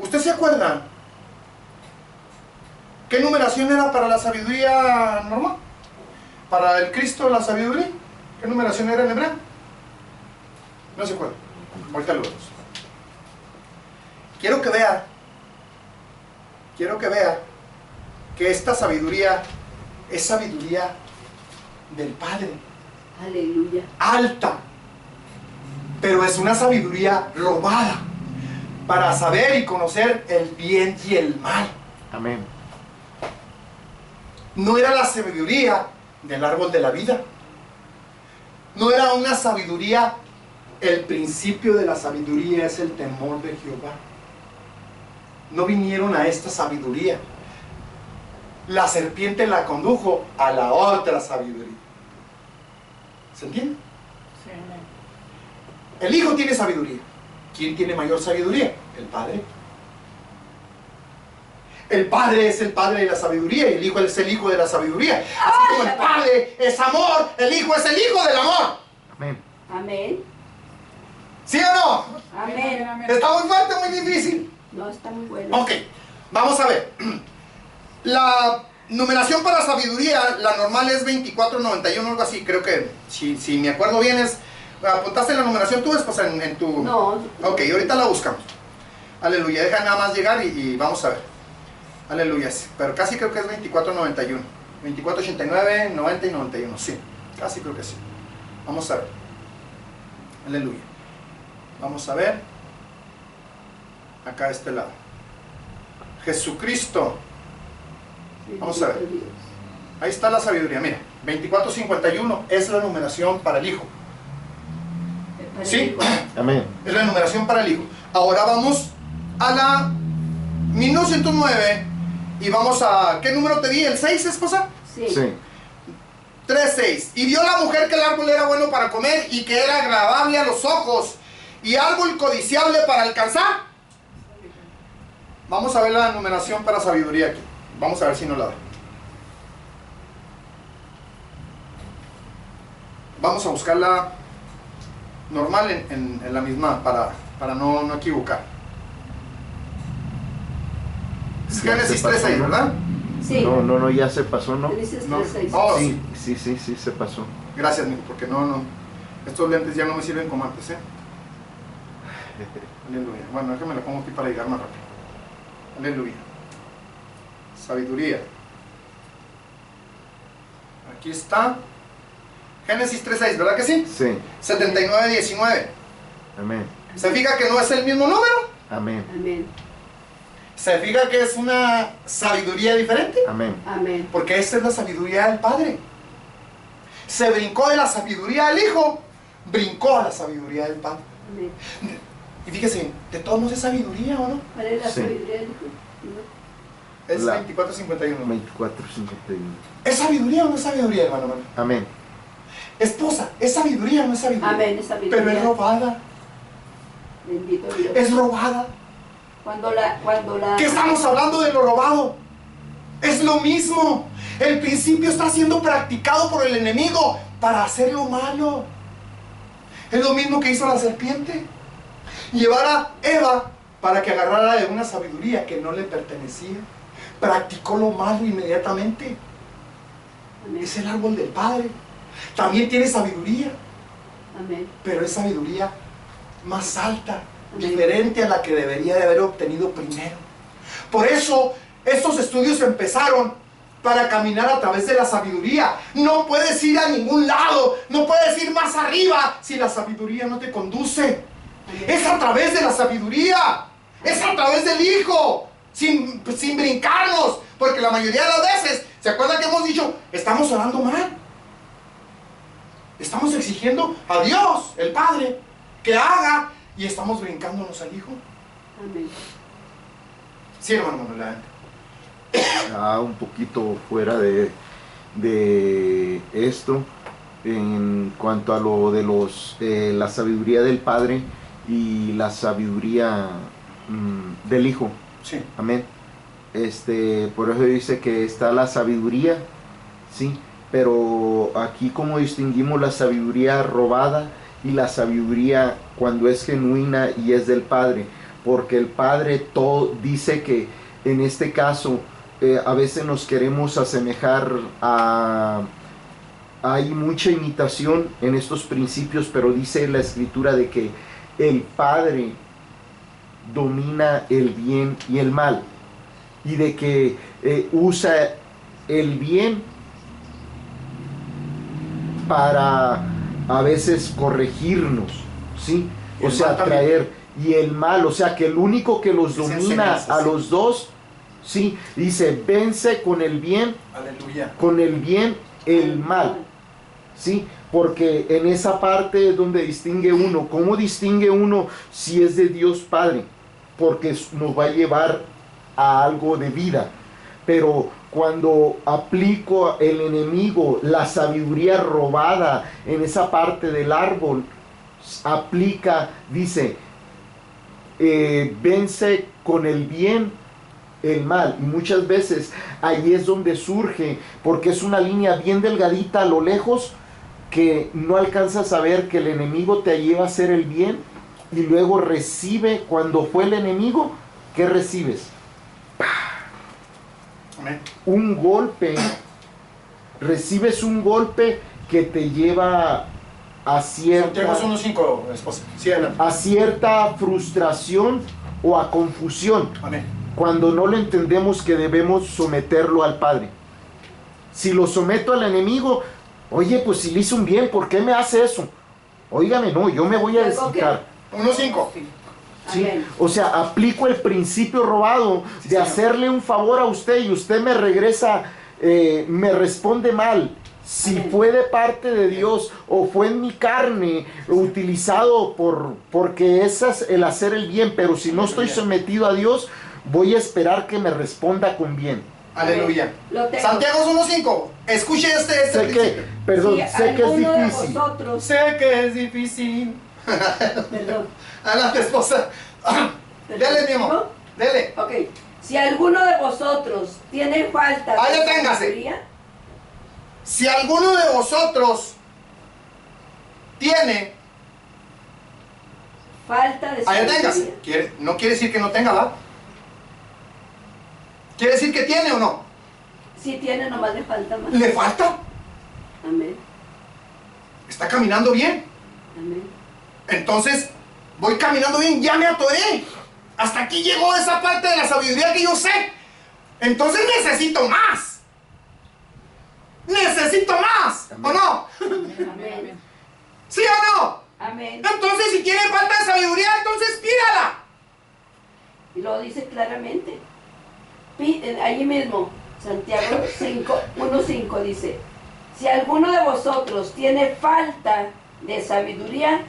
¿Usted se acuerda qué numeración era para la sabiduría normal? ¿Para el Cristo la sabiduría? ¿Qué numeración era en hebreo? No se acuerda. Ahorita lo vemos. Quiero que vea que esta sabiduría es sabiduría del Padre. Aleluya. Alta, pero es una sabiduría robada para saber y conocer el bien y el mal. Amén. No era la sabiduría del árbol de la vida. No era una sabiduría. El principio de la sabiduría es el temor de Jehová. No vinieron a esta sabiduría. La serpiente la condujo a la otra sabiduría. ¿Se entiende? Sí, amén. El Hijo tiene sabiduría. ¿Quién tiene mayor sabiduría? El Padre. El Padre es el Padre de la sabiduría y el Hijo es el Hijo de la sabiduría. Así como el Padre es amor, el Hijo es el Hijo del amor. Amén. Amén. ¿Sí o no? Amén. Está muy fuerte, muy difícil. No, está muy bueno. Ok. Vamos a ver. La numeración para sabiduría, la normal es 2491, algo así. Creo que, si me acuerdo bien, es... ¿Apuntaste la numeración tú, esposa, en tu...? No. Ok, ahorita la buscamos. Aleluya, deja nada más llegar y vamos a ver. Aleluya, pero casi creo que es 2491. 2489, 90 y 91, sí. Casi creo que sí. Vamos a ver. Aleluya. Vamos a ver. Acá a este lado. Jesucristo. Vamos a ver. Ahí está la sabiduría, mira. 2451 es la numeración para el Hijo. ¿Sí? Amén. Es la numeración para el Hijo. Ahora vamos a la 1909 y vamos a... ¿Qué número te di? ¿El 6, esposa? Sí. Sí. 3:6. Y vio la mujer que el árbol era bueno para comer y que era agradable a los ojos y árbol codiciable para alcanzar. Vamos a ver la numeración para sabiduría aquí. Vamos a ver si nos la da. Vamos a buscarla normal en la misma para no equivocar. Es Génesis 3:6, ¿verdad? Sí. No, ya se pasó, ¿no? Génesis No. 3:6. Oh, Sí, sí, se pasó. Gracias, mijo, porque no. Estos lentes ya no me sirven como antes, ¿eh? Aleluya. Bueno, déjame la pongo aquí para llegar más rápido. Aleluya. Sabiduría. Aquí está. Génesis 3:6, ¿verdad que sí? Sí. 79:19. Amén. ¿Se fija que no es el mismo número? Amén. Amén. ¿Se fija que es una sabiduría diferente? Amén. Amén. Porque esta es la sabiduría del Padre. Se brincó de la sabiduría del Hijo, brincó a la sabiduría del Padre. Amén. Y fíjese, de todos modos es sabiduría, ¿o no? ¿Cuál es la Sí. sabiduría del Hijo? ¿No? Es La- 24:51. 24:51. ¿Es sabiduría o no es sabiduría, hermano? Amén. Esposa, ¿es sabiduría o no es sabiduría? Amén, es sabiduría. Pero es robada, Bendito Dios. es robada. Cuando la... ¿Qué estamos hablando de lo robado? Es lo mismo. El principio está siendo practicado por el enemigo para hacer lo malo. Es lo mismo que hizo la serpiente. Llevar a Eva para que agarrara de una sabiduría que no le pertenecía. Practicó lo malo inmediatamente. Amén. Es el árbol del Padre. También tiene sabiduría, Amén. pero es sabiduría más alta, Amén. diferente a la que debería de haber obtenido primero. Por eso estos estudios empezaron para caminar a través de la sabiduría. No puedes ir a ningún lado, no puedes ir más arriba si la sabiduría no te conduce. Amén. Es a través de la sabiduría, es a través del Hijo, sin brincarnos, porque la mayoría de las veces, ¿se acuerdan que hemos dicho? Estamos orando mal. Estamos exigiendo a Dios, el Padre, que haga, y estamos brincándonos al Hijo. Amén. Sí, hermano Manuel, adelante. Un poquito fuera de esto, en cuanto a lo de la sabiduría del Padre y la sabiduría del Hijo. Sí. Amén. Por eso dice que está la sabiduría, sí, pero aquí como distinguimos la sabiduría robada y la sabiduría cuando es genuina y es del Padre, porque el Padre todo dice que en este caso a veces nos queremos asemejar hay mucha imitación en estos principios, pero dice la Escritura de que el Padre domina el bien y el mal, y de que usa el bien para a veces corregirnos, ¿sí? Y O el sea, mal también. traer, y el mal, o sea, que el único que los Es domina enseñanza, a sí. los dos, ¿sí? Dice, vence con el bien el mal, ¿sí? Porque en esa parte es donde distingue uno. ¿Cómo distingue uno si es de Dios Padre? Porque nos va a llevar a algo de vida. Pero cuando aplico el enemigo, la sabiduría robada en esa parte del árbol, aplica, dice, vence con el bien el mal. Y muchas veces ahí es donde surge, porque es una línea bien delgadita a lo lejos, que no alcanzas a ver que el enemigo te lleva a hacer el bien, y luego recibe, cuando fue el enemigo, ¿qué recibes? ¡Pah! Amén. Un golpe, recibes un golpe que te lleva a Santiago cierta, 1:5, esposa. Sí, adelante. a cierta frustración o a confusión, Amén. cuando no lo entendemos que debemos someterlo al Padre. Si lo someto al enemigo, oye, pues si le hice un bien, ¿por qué me hace eso? Óigame, no, yo me voy a Luego, desquitar. 1:5. ¿Sí? Amén. O sea, aplico el principio robado Sí, de señor. hacerle un favor a usted y usted me regresa, me responde mal. Si Amén. fue de parte de Dios o fue en mi carne utilizado porque ese es el hacer el bien, pero si no estoy sometido a Dios, voy a esperar que me responda con bien. Aleluya. Lo tengo. Santiago 1:5. Escuche este Sé principio. que, perdón, Si sé que es alguno de difícil. vosotros, Sé que es difícil. perdón, Adelante, esposa. Dele, mi amor. Dele. ok, si alguno de vosotros tiene falta Ahí de deténgase. sabiduría, Si alguno de vosotros tiene. falta de Ahí sabiduría, deténgase. No quiere decir que no tenga, ¿va? ¿Quiere decir que tiene o no? si tiene, nomás le falta más. ¿Le falta? Amén, Está caminando bien. amén. Entonces, voy caminando bien, ya me atoré. Hasta aquí llegó esa parte de la sabiduría que yo sé. Entonces necesito más. Necesito más. Amén. ¿O no? Amén. ¿Sí o no? Amén. Entonces, si tiene falta de sabiduría, entonces pídala. Y lo dice claramente. Allí mismo, Santiago 1:5 dice, si alguno de vosotros tiene falta de sabiduría,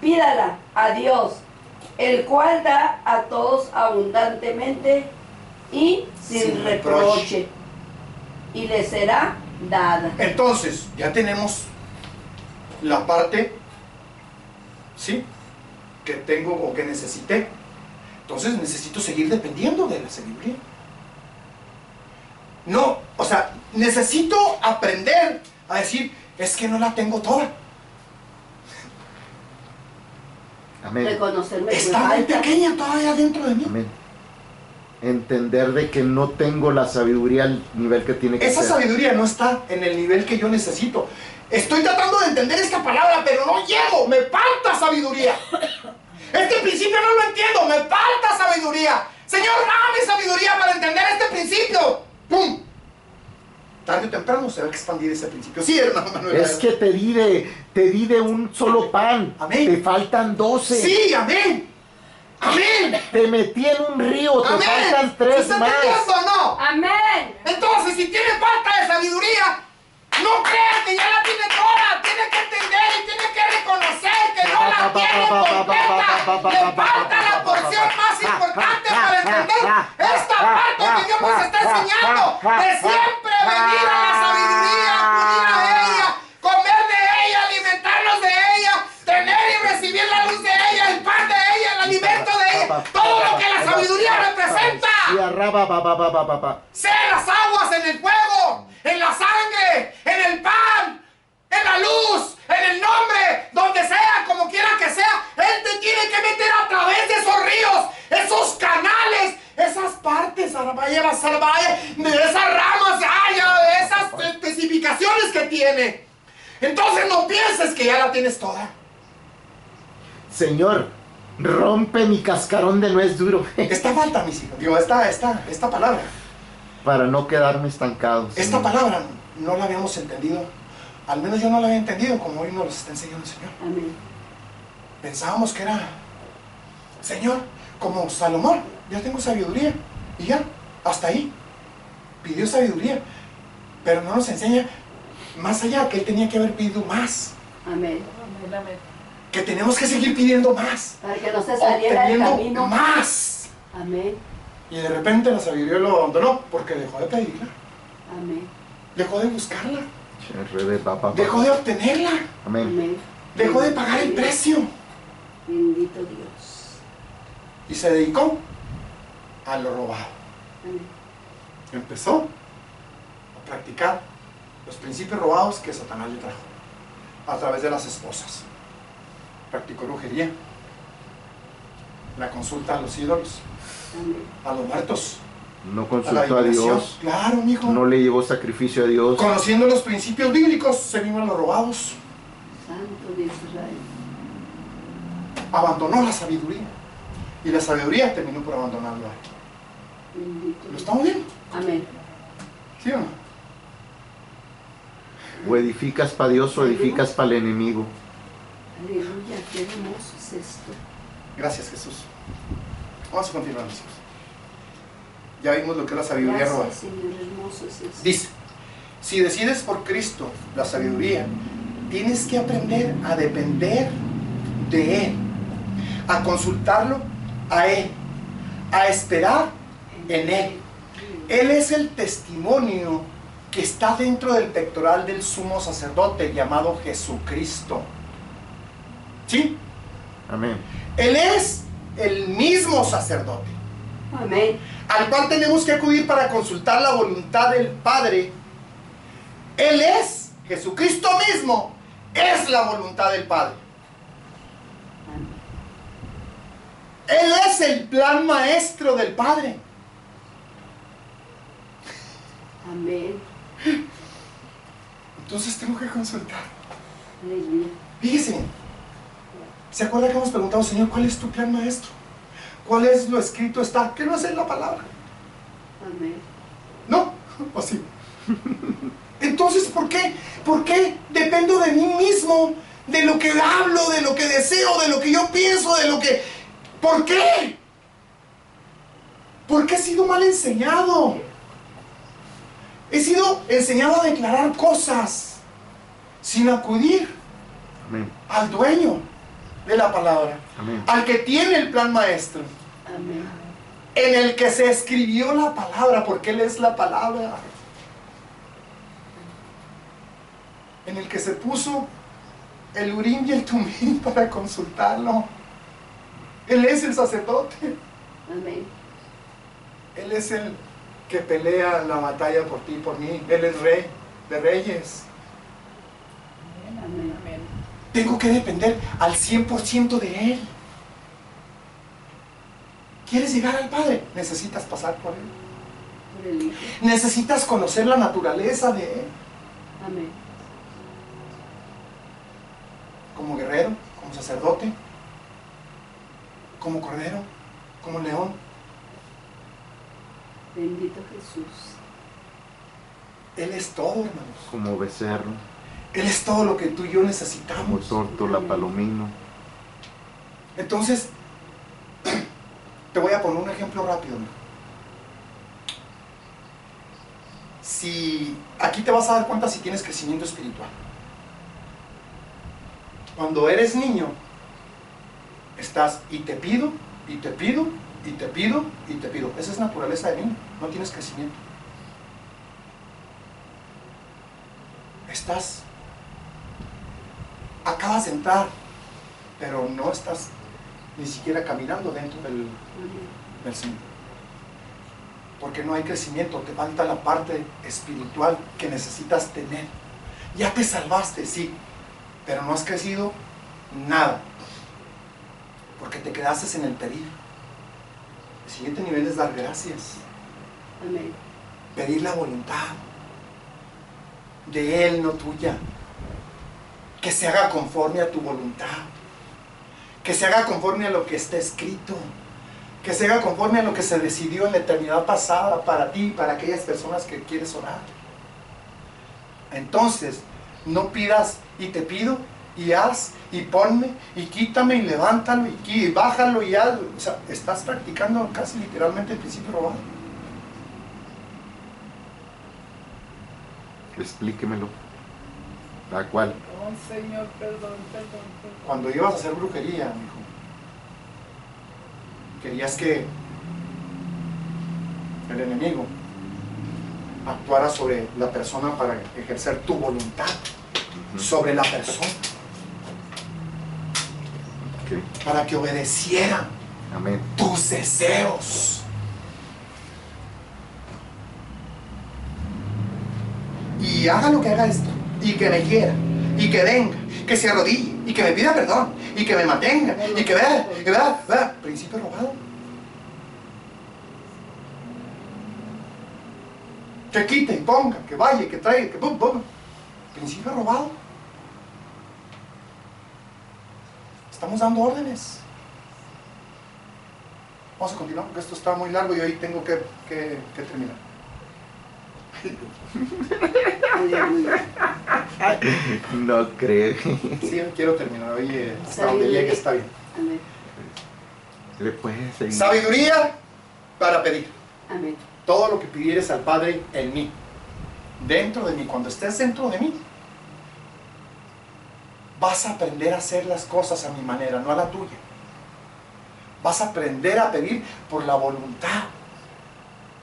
pídala a Dios, el cual da a todos abundantemente y sin reproche, y le será dada. Entonces, ya tenemos la parte, ¿sí?, que tengo o que necesité. Entonces necesito seguir dependiendo de la sabiduría. No, o sea, necesito aprender a decir, es que no la tengo toda. Amén. Reconocerme que me Está muy falta. pequeña todavía dentro de mí. Amén. Entender de que no tengo la sabiduría al nivel que tiene que Esa ser. sabiduría no está en el nivel que yo necesito. Estoy tratando de entender esta palabra, pero no llego. Me falta sabiduría. Este principio no lo entiendo. Me falta sabiduría. Señor, dame sabiduría para entender este principio. ¡Pum! Tarde o temprano se va a expandir ese principio. Sí, hermano Manuel. Es que te di de un solo pan. Amén. Te faltan 12. Sí, amén. Amén. Te metí en un río, te Amén. faltan ¿Se 3 está más. entendiendo o no? Amén. Entonces, si tiene falta de sabiduría, no crea que ya la tiene toda. Tiene que entender y tiene que reconocer que no la tiene completa. Le falta la porción más importante para entender esta parte que Dios nos está enseñando. De siempre venir a la sabiduría, acudir a ella, comer de ella, alimentarnos de ella, tener y recibir la luz de ella, el pan de ella, el alimento de ella. Todo lo que la sabiduría representa. Y arraba, Sea en las aguas, en el fuego, en la sangre, en el pan, en la luz, en el nombre, donde sea, como quiera que sea. Él te tiene que meter a través de esos ríos, esos canales, esas partes, de esas ramas, de esas especificaciones que tiene. Entonces no pienses que ya la tienes toda. Señor, rompe mi cascarón de nuez duro Esta falta, mis hijos, digo, esta palabra. para no quedarme estancado. Esta Señor. palabra no la habíamos entendido. Al menos yo no la había entendido como hoy nos lo está enseñando el Señor. Amén. Pensábamos que era, Señor, como Salomón, ya tengo sabiduría. Y ya, hasta ahí. Pidió sabiduría. Pero no nos enseña más allá, que él tenía que haber pedido más. Amén. Amén, amén. Que tenemos que seguir pidiendo más. Para que no se saliera del Obteniendo camino. más. Amén. Y de repente la sabiduría lo abandonó porque dejó de pedirla. Amén. Dejó de buscarla. Amén. Dejó de obtenerla. Amén. Dejó de pagar el precio. Bendito Dios. Y se dedicó a lo robado. Amén. Empezó a practicar los principios robados que Satanás le trajo a través de las esposas. Practicó brujería, la consulta a los ídolos, Amén. a los muertos, No a la consultó a divinación. Dios. Claro, mijo. No le llevó sacrificio a Dios. Conociendo los principios bíblicos, se vino a los robados. Santo de Israel. Abandonó la sabiduría. Y la sabiduría terminó por abandonarlo a él. Bendito. ¿Lo estamos viendo? Amén. ¿Sí o no? O edificas para Dios o edificas para el enemigo. Aleluya, qué hermoso es esto. Gracias, Jesús. Vamos a continuar, mis hijos. Ya vimos lo que es la sabiduría robada. Gracias, Señor, hermoso es esto. Dice, si decides por Cristo la sabiduría, tienes que aprender a depender de Él, a consultarlo a Él, a esperar en Él. Él es el testimonio que está dentro del pectoral del sumo sacerdote llamado Jesucristo. ¿Sí? Amén. Él es el mismo sacerdote Amén. al cual tenemos que acudir para consultar la voluntad del Padre. Él es, Jesucristo mismo, es la voluntad del Padre. Él es el plan maestro del Padre. Amén. Entonces tengo que consultar. Aleluya. Fíjese bien. ¿Se acuerda que hemos preguntado, Señor, cuál es tu plan maestro? ¿Cuál es lo escrito está? ¿Qué no es en la palabra? Amén. ¿No? ¿O sí? Entonces, ¿por qué? ¿Por qué dependo de mí mismo? De lo que hablo, de lo que deseo, de lo que yo pienso, de lo que... ¿Por qué? Porque he sido mal enseñado. He sido enseñado a declarar cosas sin acudir Amén. al dueño de la palabra, Amén. al que tiene el plan maestro, Amén. en el que se escribió la palabra, porque Él es la palabra, en el que se puso el Urim y el Tumim para consultarlo. Él es el sacerdote, Amén. Él es el que pelea la batalla por ti y por mí. Él es rey de reyes. Amén. Amén. Tengo que depender al 100% de Él. ¿Quieres llegar al Padre? Necesitas pasar por Él. Por el Hijo. Necesitas conocer la naturaleza de Él. Amén. Como guerrero, como sacerdote, como cordero, como león. Bendito Jesús. Él es todo, hermanos. Como becerro, Él es todo lo que tú y yo como necesitamos. tórtola, palomino. Entonces, te voy a poner un ejemplo rápido. Si aquí te vas a dar cuenta si tienes crecimiento espiritual. Cuando eres niño, estás y te pido, y te pido, y te pido, y te pido. Esa es naturaleza de niño, no tienes crecimiento. Estás, acabas de entrar, pero no estás ni siquiera caminando dentro del Señor. Porque no hay crecimiento, te falta la parte espiritual que necesitas tener. Ya te salvaste, sí, pero no has crecido nada. Porque te quedaste en el pedir. El siguiente nivel es dar gracias. Amén. Pedir la voluntad de Él, no tuya. Que se haga conforme a tu voluntad. Que se haga conforme a lo que está escrito. Que se haga conforme a lo que se decidió en la eternidad pasada para ti y para aquellas personas que quieres orar. Entonces, no pidas y te pido y haz y ponme y quítame y levántalo y bájalo y haz. O sea, estás practicando casi literalmente el principio robado. Explíquemelo. ¿A cuál? Perdón, Señor, perdón. Cuando ibas a hacer brujería, mijo, querías que el enemigo actuara sobre la persona para ejercer tu voluntad sobre la persona, Ok. para que obedeciera Amén. tus deseos. Y haga lo que haga esto, y que me quiera, y que venga, que se arrodille, y que me pida perdón, y que me mantenga, y que vea, principio robado. Que quite y ponga, que vaya, que traiga, que pum, pum. Principio robado. Estamos dando órdenes. Vamos a continuar porque esto está muy largo y hoy tengo que terminar. No creo. Sí, quiero terminar. Hoy hasta donde llegue está bien. Amén. Le puedes seguir. Sabiduría para pedir. Amén. Todo lo que pidieres al Padre en mí. Dentro de mí. Cuando estés dentro de mí, vas a aprender a hacer las cosas a mi manera, no a la tuya. Vas a aprender a pedir por la voluntad.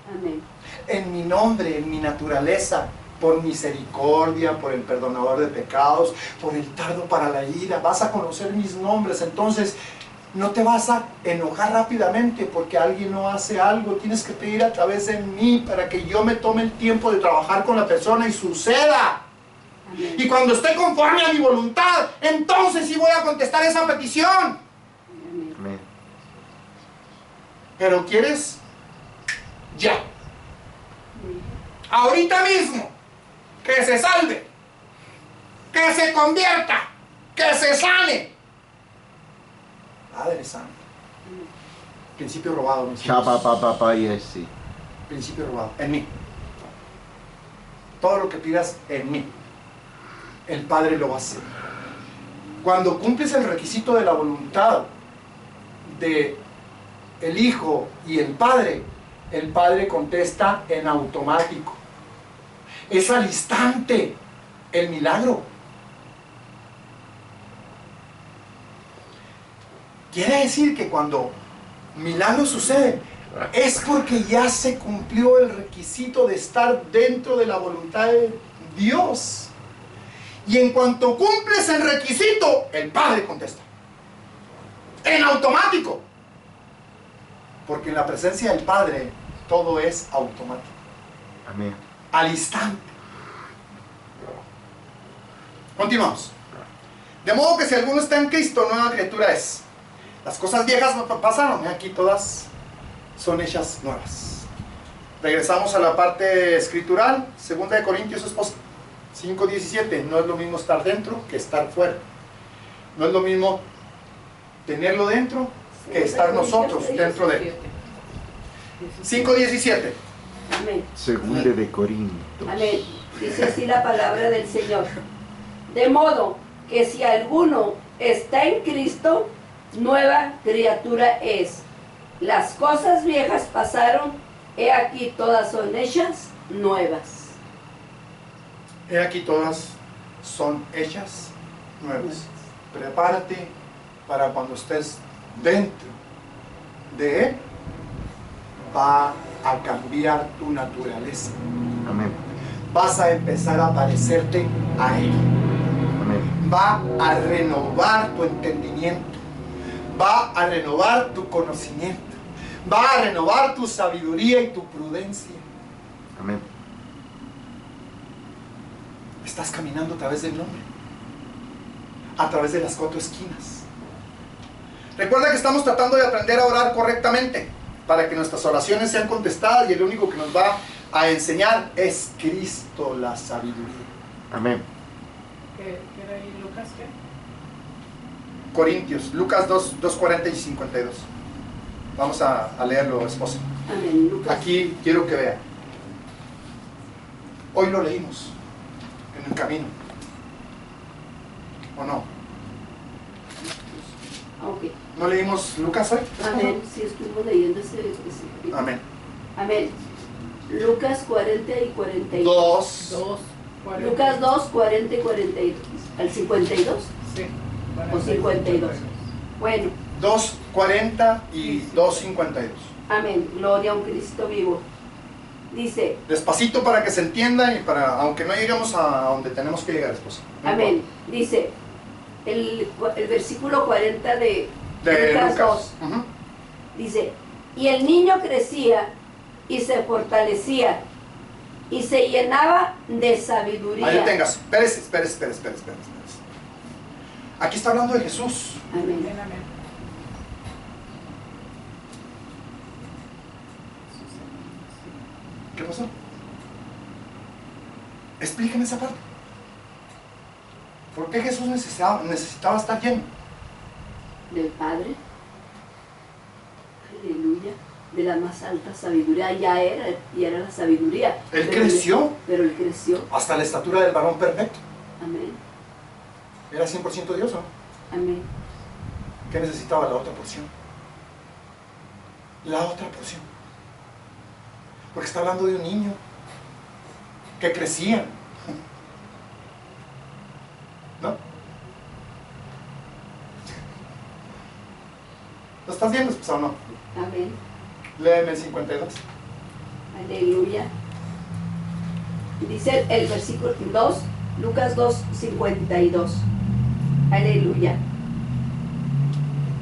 Amén. En mi nombre, en mi naturaleza, por misericordia, por el perdonador de pecados, por el tardo para la ira. Vas a conocer mis nombres. Entonces, no te vas a enojar rápidamente porque alguien no hace algo. Tienes que pedir a través de mí para que yo me tome el tiempo de trabajar con la persona y suceda. Amén. Y cuando esté conforme a mi voluntad, entonces sí voy a contestar esa petición. Amén. Amén. Pero ¿quieres? Ya. Ahorita mismo. Que se salve. Que se convierta. Que se sane. Padre Santo. Principio robado, mis hijos. Chapa, papá, y así. Principio robado. En mí. Todo lo que pidas en mí. El Padre lo va a hacer. Cuando cumples el requisito de la voluntad de el Hijo y el Padre contesta en automático. Es al instante el milagro. Quiere decir que cuando milagros suceden, es porque ya se cumplió el requisito de estar dentro de la voluntad de Dios. Y en cuanto cumples el requisito, el Padre contesta. En automático. Porque en la presencia del Padre todo es automático. Amén. Al instante. Continuamos. De modo que si alguno está en Cristo, nueva criatura es. Las cosas viejas no pasaron, aquí todas son hechas nuevas. Regresamos a la parte escritural. 2 de Corintios 5:17. No es lo mismo estar dentro que estar fuera. No es lo mismo tenerlo dentro que estar nosotros dentro de él. 5:17. Amén. Segunda de Corintios. Amén. Dice así la palabra del Señor. De modo que si alguno está en Cristo, nueva criatura es. Las cosas viejas pasaron, he aquí todas son hechas nuevas. He aquí todas son hechas nuevas. Prepárate para cuando estés dentro de Él, va a cambiar tu naturaleza. Amén. Vas a empezar a parecerte a Él. Amén. Va a renovar tu entendimiento. Va a renovar tu conocimiento. Va a renovar tu sabiduría y tu prudencia. Amén. Estás caminando a través del nombre. A través de las 4 esquinas. Recuerda que estamos tratando de aprender a orar correctamente para que nuestras oraciones sean contestadas y el único que nos va a enseñar es Cristo, la sabiduría. Amén. ¿Qué era ahí, Lucas? ¿Qué? Corintios, Lucas 2:40 y 52. Vamos a leerlo, esposa. Amén. Lucas. Aquí quiero que vean. Hoy lo leímos en el camino. ¿O no? Ok. ¿No leímos Lucas hoy? Amén. Sí, estuvimos leyendo ese capítulo. Amén. Amén. Lucas 40 y 42. 2. 40. Lucas 2, 40 y 42. ¿Al 52? Sí. O 52. Bueno, 2:40 y 2:52. amén. Gloria a un Cristo vivo. Dice, Despacito para que se entienda y para, aunque no lleguemos a donde tenemos que llegar, esposa. No amén. Dice, el versículo 40 de De Lucas Lucas. 2. Ujú. Dice, y el niño crecía y se fortalecía y se llenaba de sabiduría. Ahí lo tengas. Espérese. Aquí está hablando de Jesús. Amén. Amén, amén. ¿Qué pasó? Expliquen esa parte. ¿Por qué Jesús necesitaba estar lleno? Del Padre. Aleluya. De la más alta sabiduría. Ya era la sabiduría. Él creció. Pero él creció. Hasta la estatura del varón perfecto. Amén. Era 100% Dios, ¿no? Amén. ¿Qué necesitaba la otra porción? La otra porción. Porque está hablando de un niño que crecía. ¿No? ¿Lo estás viendo, o no? Amén. Léeme el 52. Aleluya. Dice el versículo 2, Lucas 2, 52. Aleluya.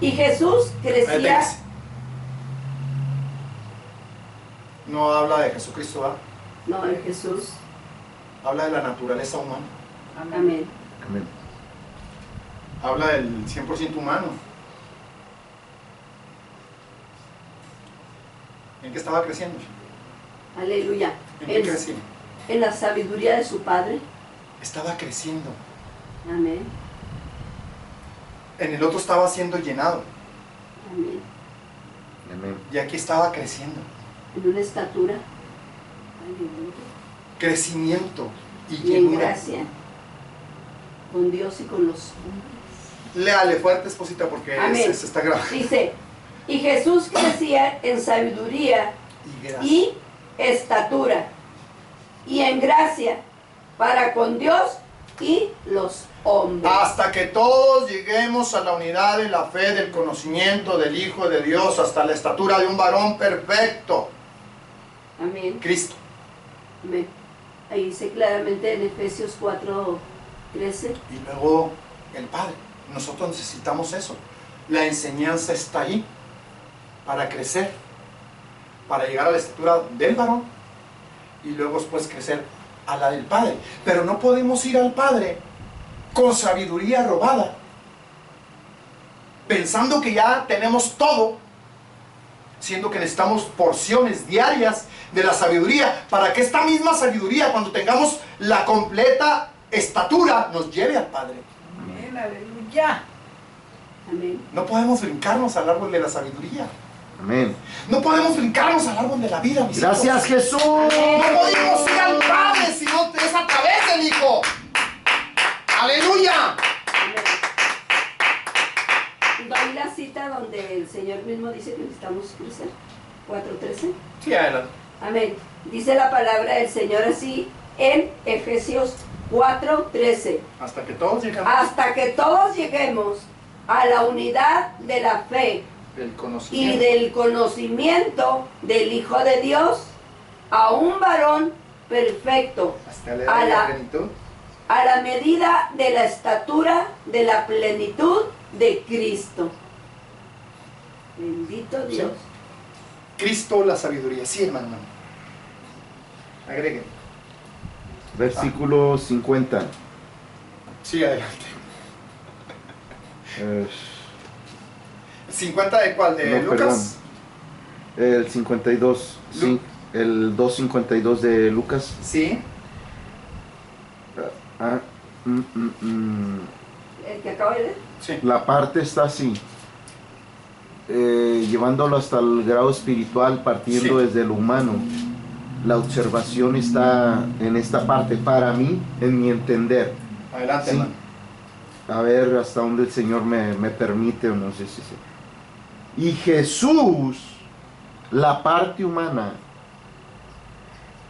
Y Jesús crecía. No habla de Jesucristo, ¿verdad? No, el Jesús. Habla de la naturaleza humana. Amén. Amén. Habla del 100% humano. ¿En qué estaba creciendo? Aleluya. ¿En qué crecía? En la sabiduría de su Padre. Estaba creciendo. Amén. En el otro estaba siendo llenado. Amén. Amén. Y aquí estaba creciendo. En una estatura. Aleluya. Crecimiento y Y en llenura. gracia. Con Dios y con los hombres. Léale fuerte, esposita, porque Amén. se está grabando. Dice, y Jesús crecía en sabiduría Y gracias. y estatura y en gracia para con Dios y los hombres. Hasta que todos lleguemos a la unidad de la fe, del conocimiento del Hijo de Dios, hasta la estatura de un varón perfecto. Amén. Cristo. Amén. Ahí dice claramente en Efesios 4:13. Y luego el Padre. Nosotros necesitamos eso. La enseñanza está ahí para crecer, para llegar a la estatura del varón y luego después crecer a la del Padre. Pero no podemos ir al Padre con sabiduría robada, pensando que ya tenemos todo, siendo que necesitamos porciones diarias de la sabiduría, para que esta misma sabiduría, cuando tengamos la completa estatura, nos lleve al Padre. Amén, aleluya. Amén. No podemos brincarnos al árbol de la sabiduría. Amén. No podemos brincarnos al árbol de la vida, mis Gracias, hijos. Jesús. No podemos ir al Padre si no es a través del Hijo. ¡Aleluya! Amén. Doy la cita donde el Señor mismo dice que necesitamos crecer. 4:13. Sí, adelante. Amén. Dice la palabra del Señor así en Efesios 4:13. Hasta que todos llegamos Hasta que todos lleguemos a la unidad de la fe del y conocimiento. del conocimiento del Hijo de Dios, a un varón perfecto, Hasta la a edad de la la- plenitud. a la medida de la estatura de la plenitud de Cristo. Bendito Dios. Cristo, la sabiduría. Sí, hermano. Agreguen. Versículo 50. Sí, adelante. Eh, ¿50 de cuál? ¿De No, Lucas? el 52. Sí, el 2:52 de Lucas. Sí. Ah, El que acabo de leer. Sí. La parte está así. Llevándolo hasta el grado espiritual, partiendo Sí. desde lo humano. La observación está en esta parte, para mí, en mi entender. Adelante, Sí. hermano. A ver hasta dónde el Señor me permite, o no sé si sí. Y Jesús, la parte humana,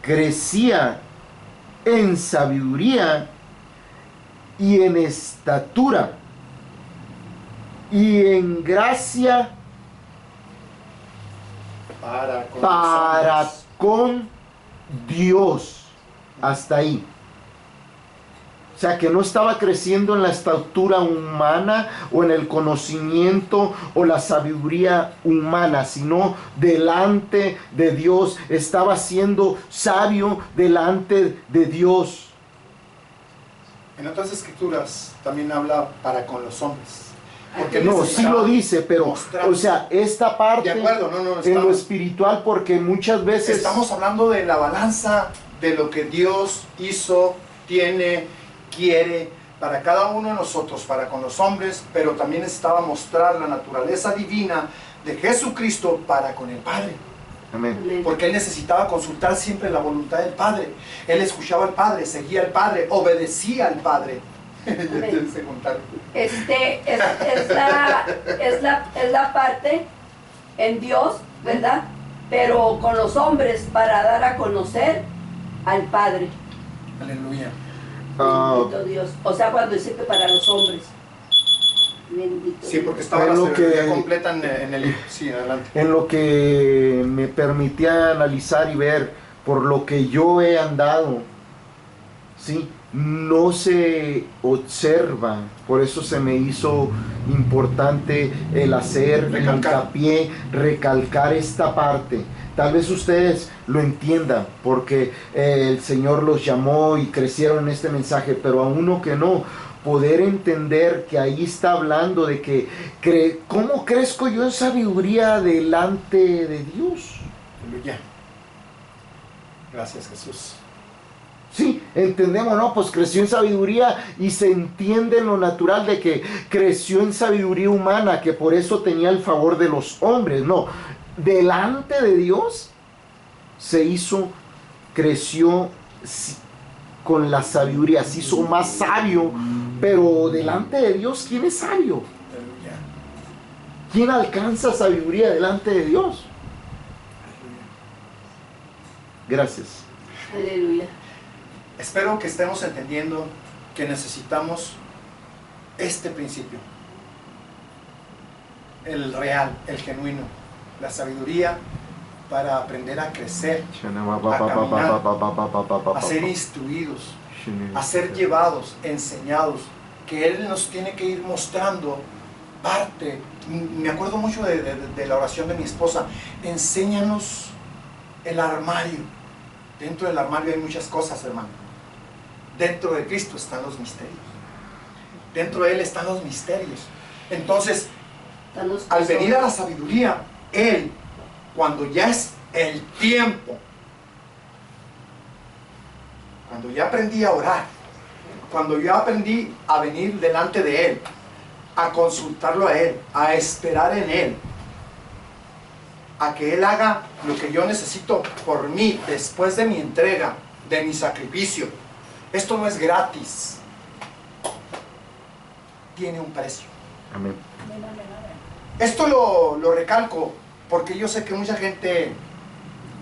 crecía en sabiduría y en estatura y en gracia Para con para los hombres. con Dios. Hasta ahí. O sea, que no estaba creciendo en la estatura humana o en el conocimiento o la sabiduría humana, sino delante de Dios. Estaba siendo sabio delante de Dios. En otras escrituras también habla para con los hombres. Porque No, sí necesitaba lo dice, pero, mostrar- o sea, esta parte De acuerdo, no, en lo estamos, espiritual, porque muchas veces... estamos hablando de la balanza de lo que Dios hizo, tiene, quiere para cada uno de nosotros, para con los hombres, pero también necesitaba mostrar la naturaleza divina de Jesucristo para con el Padre. Amén. Amén. Porque Él necesitaba consultar siempre la voluntad del Padre. Él escuchaba al Padre, seguía al Padre, obedecía al Padre. Amén. Se contaron. Es la parte en Dios, ¿verdad? Pero con los hombres para dar a conocer al Padre. Aleluya. Bendito Dios. O sea, cuando dice que para los hombres. Bendito Sí, porque Dios. estaba Es la lo sabiduría que- completa en el... Sí, adelante. En lo que me permitía analizar y ver por lo que yo he andado, ¿sí? No se observa, por eso se me hizo importante el hacer Recalcar. hincapié, recalcar esta parte. Tal vez ustedes lo entiendan porque el Señor los llamó y crecieron en este mensaje, pero a uno que no, poder entender que ahí está hablando de que ¿cómo crezco yo en sabiduría delante de Dios? Aleluya. Gracias, Jesús. Sí, entendemos, ¿no? Pues creció en sabiduría y se entiende en lo natural de que creció en sabiduría humana, que por eso tenía el favor de los hombres. No, delante de Dios se hizo, creció con la sabiduría, se hizo más sabio, pero delante de Dios, ¿quién es sabio? Aleluya. ¿Quién alcanza sabiduría delante de Dios? Gracias. Aleluya. Espero que estemos entendiendo que necesitamos este principio. El real, el genuino, la sabiduría para aprender a crecer, a ser instruidos, a ser llevados, enseñados, que Él nos tiene que ir mostrando parte. Me acuerdo mucho de la oración de mi esposa: enséñanos el armario. Dentro del armario hay muchas cosas, hermano. Dentro de Cristo están los misterios. Dentro de Él están los misterios. Entonces, al venir a la sabiduría, Él, cuando ya es el tiempo, cuando ya aprendí a orar, cuando yo aprendí a venir delante de Él, a consultarlo a Él, a esperar en Él, a que Él haga lo que yo necesito por mí, después de mi entrega, de mi sacrificio. Esto no es gratis. Tiene un precio. Amén. Amén, amén, amén. Esto lo recalco porque yo sé que mucha gente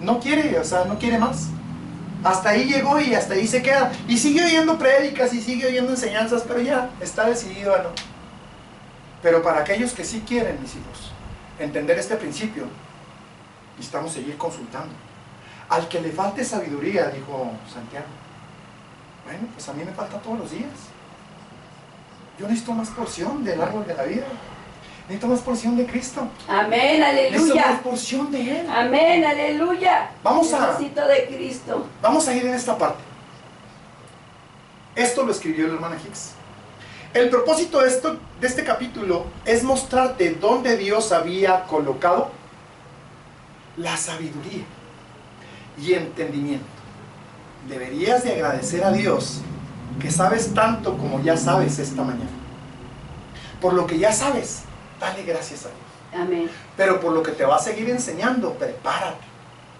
no quiere, o sea, no quiere más. Hasta ahí llegó y hasta ahí se queda. Y sigue oyendo prédicas y sigue oyendo enseñanzas, pero ya está decidido a no. Pero para aquellos que sí quieren, mis hijos, entender este principio, necesitamos seguir consultando. Al que le falte sabiduría, dijo Santiago, bueno, pues a mí me falta todos los días. Yo necesito más porción del árbol de la vida. Necesito más porción de Cristo. Amén, Necesito más aleluya. porción de Él. Amén, aleluya. Vamos a- Necesito de Cristo. Vamos a ir en esta parte. Esto lo escribió la hermana Hicks. El propósito de este capítulo es mostrarte dónde Dios había colocado la sabiduría y entendimiento. Deberías de agradecer a Dios que sabes tanto como ya sabes esta mañana. Por lo que ya sabes, dale gracias a Dios. Amén. Pero por lo que te va a seguir enseñando, prepárate.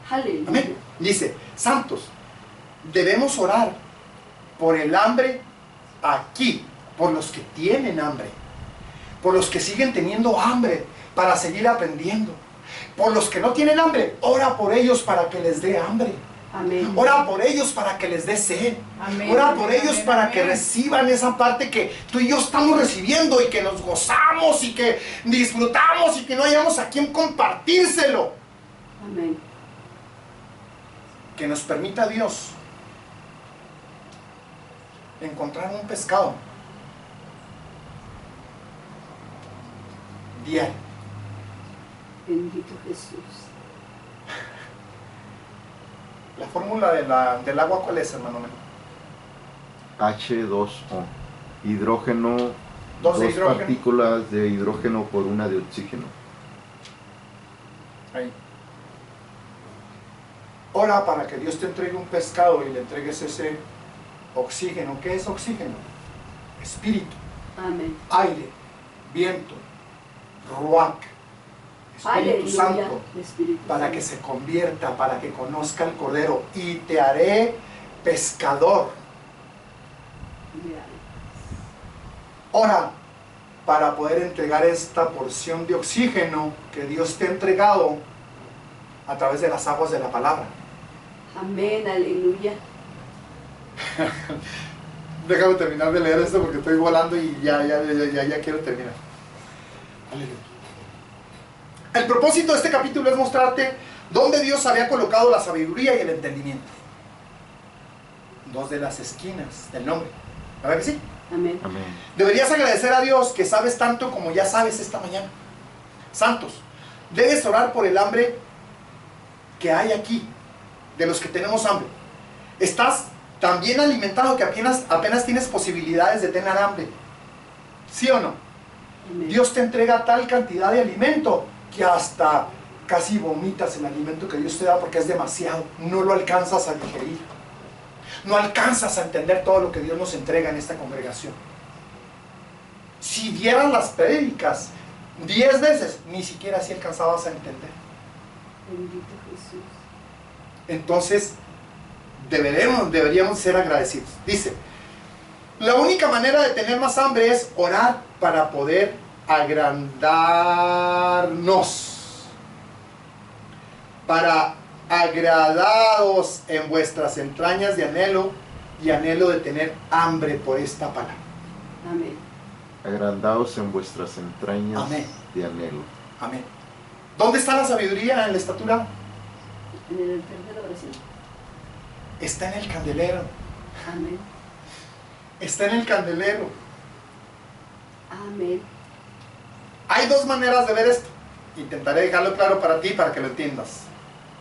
Aleluya. Amén. Dice, santos, debemos orar por el hambre aquí, por los que tienen hambre, por los que siguen teniendo hambre para seguir aprendiendo, por los que no tienen hambre, ora por ellos para que les dé hambre. Amén. Ora por ellos para que les dé sed. Amén, Ora por amén, ellos amén, para que amén. reciban esa parte que tú y yo estamos recibiendo y que nos gozamos y que disfrutamos y que no hayamos a quien compartírselo. Amén. Que nos permita Dios encontrar un pescado diario. Bendito Jesús. La fórmula del agua, ¿cuál es, hermano? H2O. Hidrógeno, Dos dos de hidrógeno. partículas de hidrógeno por una de oxígeno. Ahí. Ora para que Dios te entregue un pescado y le entregues ese oxígeno. ¿Qué es oxígeno? Espíritu, Amén. aire, viento, ruach, Espíritu Aleluya. Santo, Espíritu para Santo. que se convierta, para que conozca el Cordero, y te haré pescador. Mira, Ora para poder entregar esta porción de oxígeno que Dios te ha entregado a través de las aguas de la palabra. amén, aleluya. Déjame terminar de leer esto porque estoy volando y ya quiero terminar. Aleluya. El propósito de este capítulo es mostrarte dónde Dios había colocado la sabiduría y el entendimiento. Dos de las esquinas del nombre. ¿Verdad que sí? Amén. Amén. Deberías agradecer a Dios que sabes tanto como ya sabes esta mañana. Santos, debes orar por el hambre que hay aquí, de los que tenemos hambre. Estás tan bien alimentado que apenas tienes posibilidades de tener hambre. ¿Sí o no? Amén. Dios te entrega tal cantidad de alimento que hasta casi vomitas el alimento que Dios te da porque es demasiado. No lo alcanzas a digerir. No alcanzas a entender todo lo que Dios nos entrega en esta congregación. Si vieras las prédicas 10 veces, ni siquiera así alcanzabas a entender. Bendito Jesús. Entonces, deberíamos ser agradecidos. Dice, la única manera de tener más hambre es orar para poder agrandarnos, para agradados en vuestras entrañas de anhelo y anhelo de tener hambre por esta palabra. Amén. Agrandaos en vuestras entrañas Amén. de anhelo. Amén. ¿Dónde está la sabiduría en la estatura? En el altar de la oración. Está en el candelero. Amén. Está en el candelero. Amén. Hay dos maneras de ver esto. Intentaré dejarlo claro para ti, para que lo entiendas.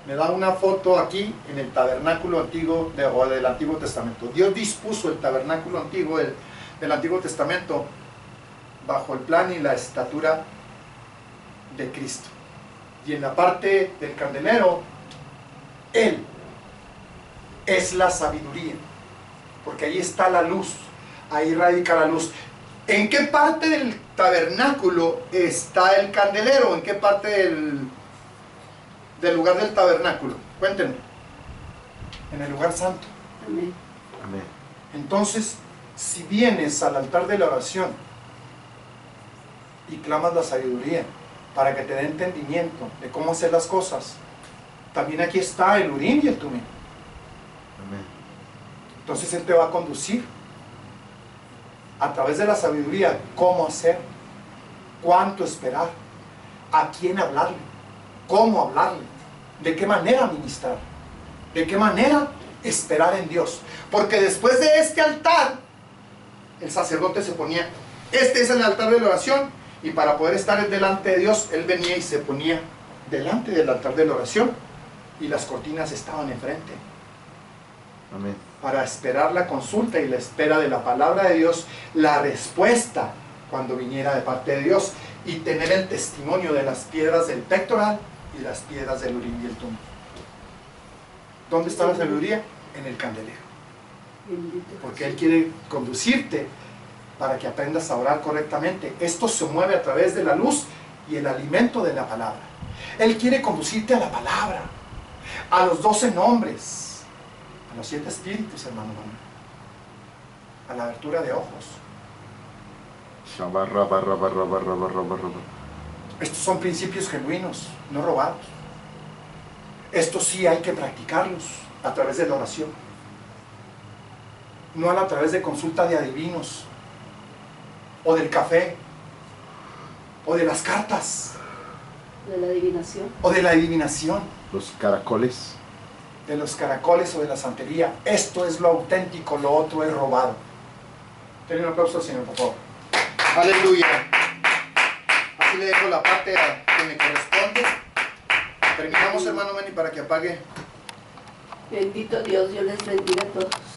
Me da una foto aquí en el tabernáculo antiguo o del Antiguo Testamento. Dios dispuso el tabernáculo antiguo del Antiguo Testamento bajo el plan y la estatura de Cristo. Y en la parte del candelero, Él es la sabiduría, porque ahí está la luz, ahí radica la luz. ¿En qué parte del tabernáculo está el candelero? ¿En qué parte del lugar del tabernáculo? Cuéntenme. En el lugar santo. Amén. Amén. Entonces, si vienes al altar de la oración y clamas la sabiduría para que te dé entendimiento de cómo hacer las cosas, también aquí está el Urim y el Tumim. Amén. Entonces Él te va a conducir a través de la sabiduría cómo hacer, cuánto esperar, a quién hablarle, cómo hablarle, de qué manera ministrar, de qué manera esperar en Dios. Porque después de este altar, el sacerdote se ponía, este es el altar de la oración, y para poder estar delante de Dios, él venía y se ponía delante del altar de la oración, y las cortinas estaban enfrente, Amén. para esperar la consulta y la espera de la palabra de Dios, la respuesta cuando viniera de parte de Dios, y tener el testimonio de las piedras del pectoral y las piedras del Urim y el Tumim. ¿Dónde está la sabiduría? En el candelero. Bendito Porque Él quiere conducirte para que aprendas a orar correctamente. Esto se mueve a través de la luz y el alimento de la palabra. Él quiere conducirte a la palabra, a los 12 nombres, a los 7 espíritus, hermano, a la abertura de ojos. Shabarra, barra, barra, barra, barra, barra. Estos son principios genuinos, no robados. Estos sí hay que practicarlos a través de la oración, no a través de consulta de adivinos, o del café, o de las cartas, de la adivinación. o de la adivinación, Los caracoles. de los caracoles o de la santería. Esto es lo auténtico, lo otro es robado. Denle un aplauso al Señor, por favor. Aleluya. Así le dejo la parte que me corresponde. Terminamos, hermano Manny, para que apague. Bendito Dios, Dios les bendiga a todos.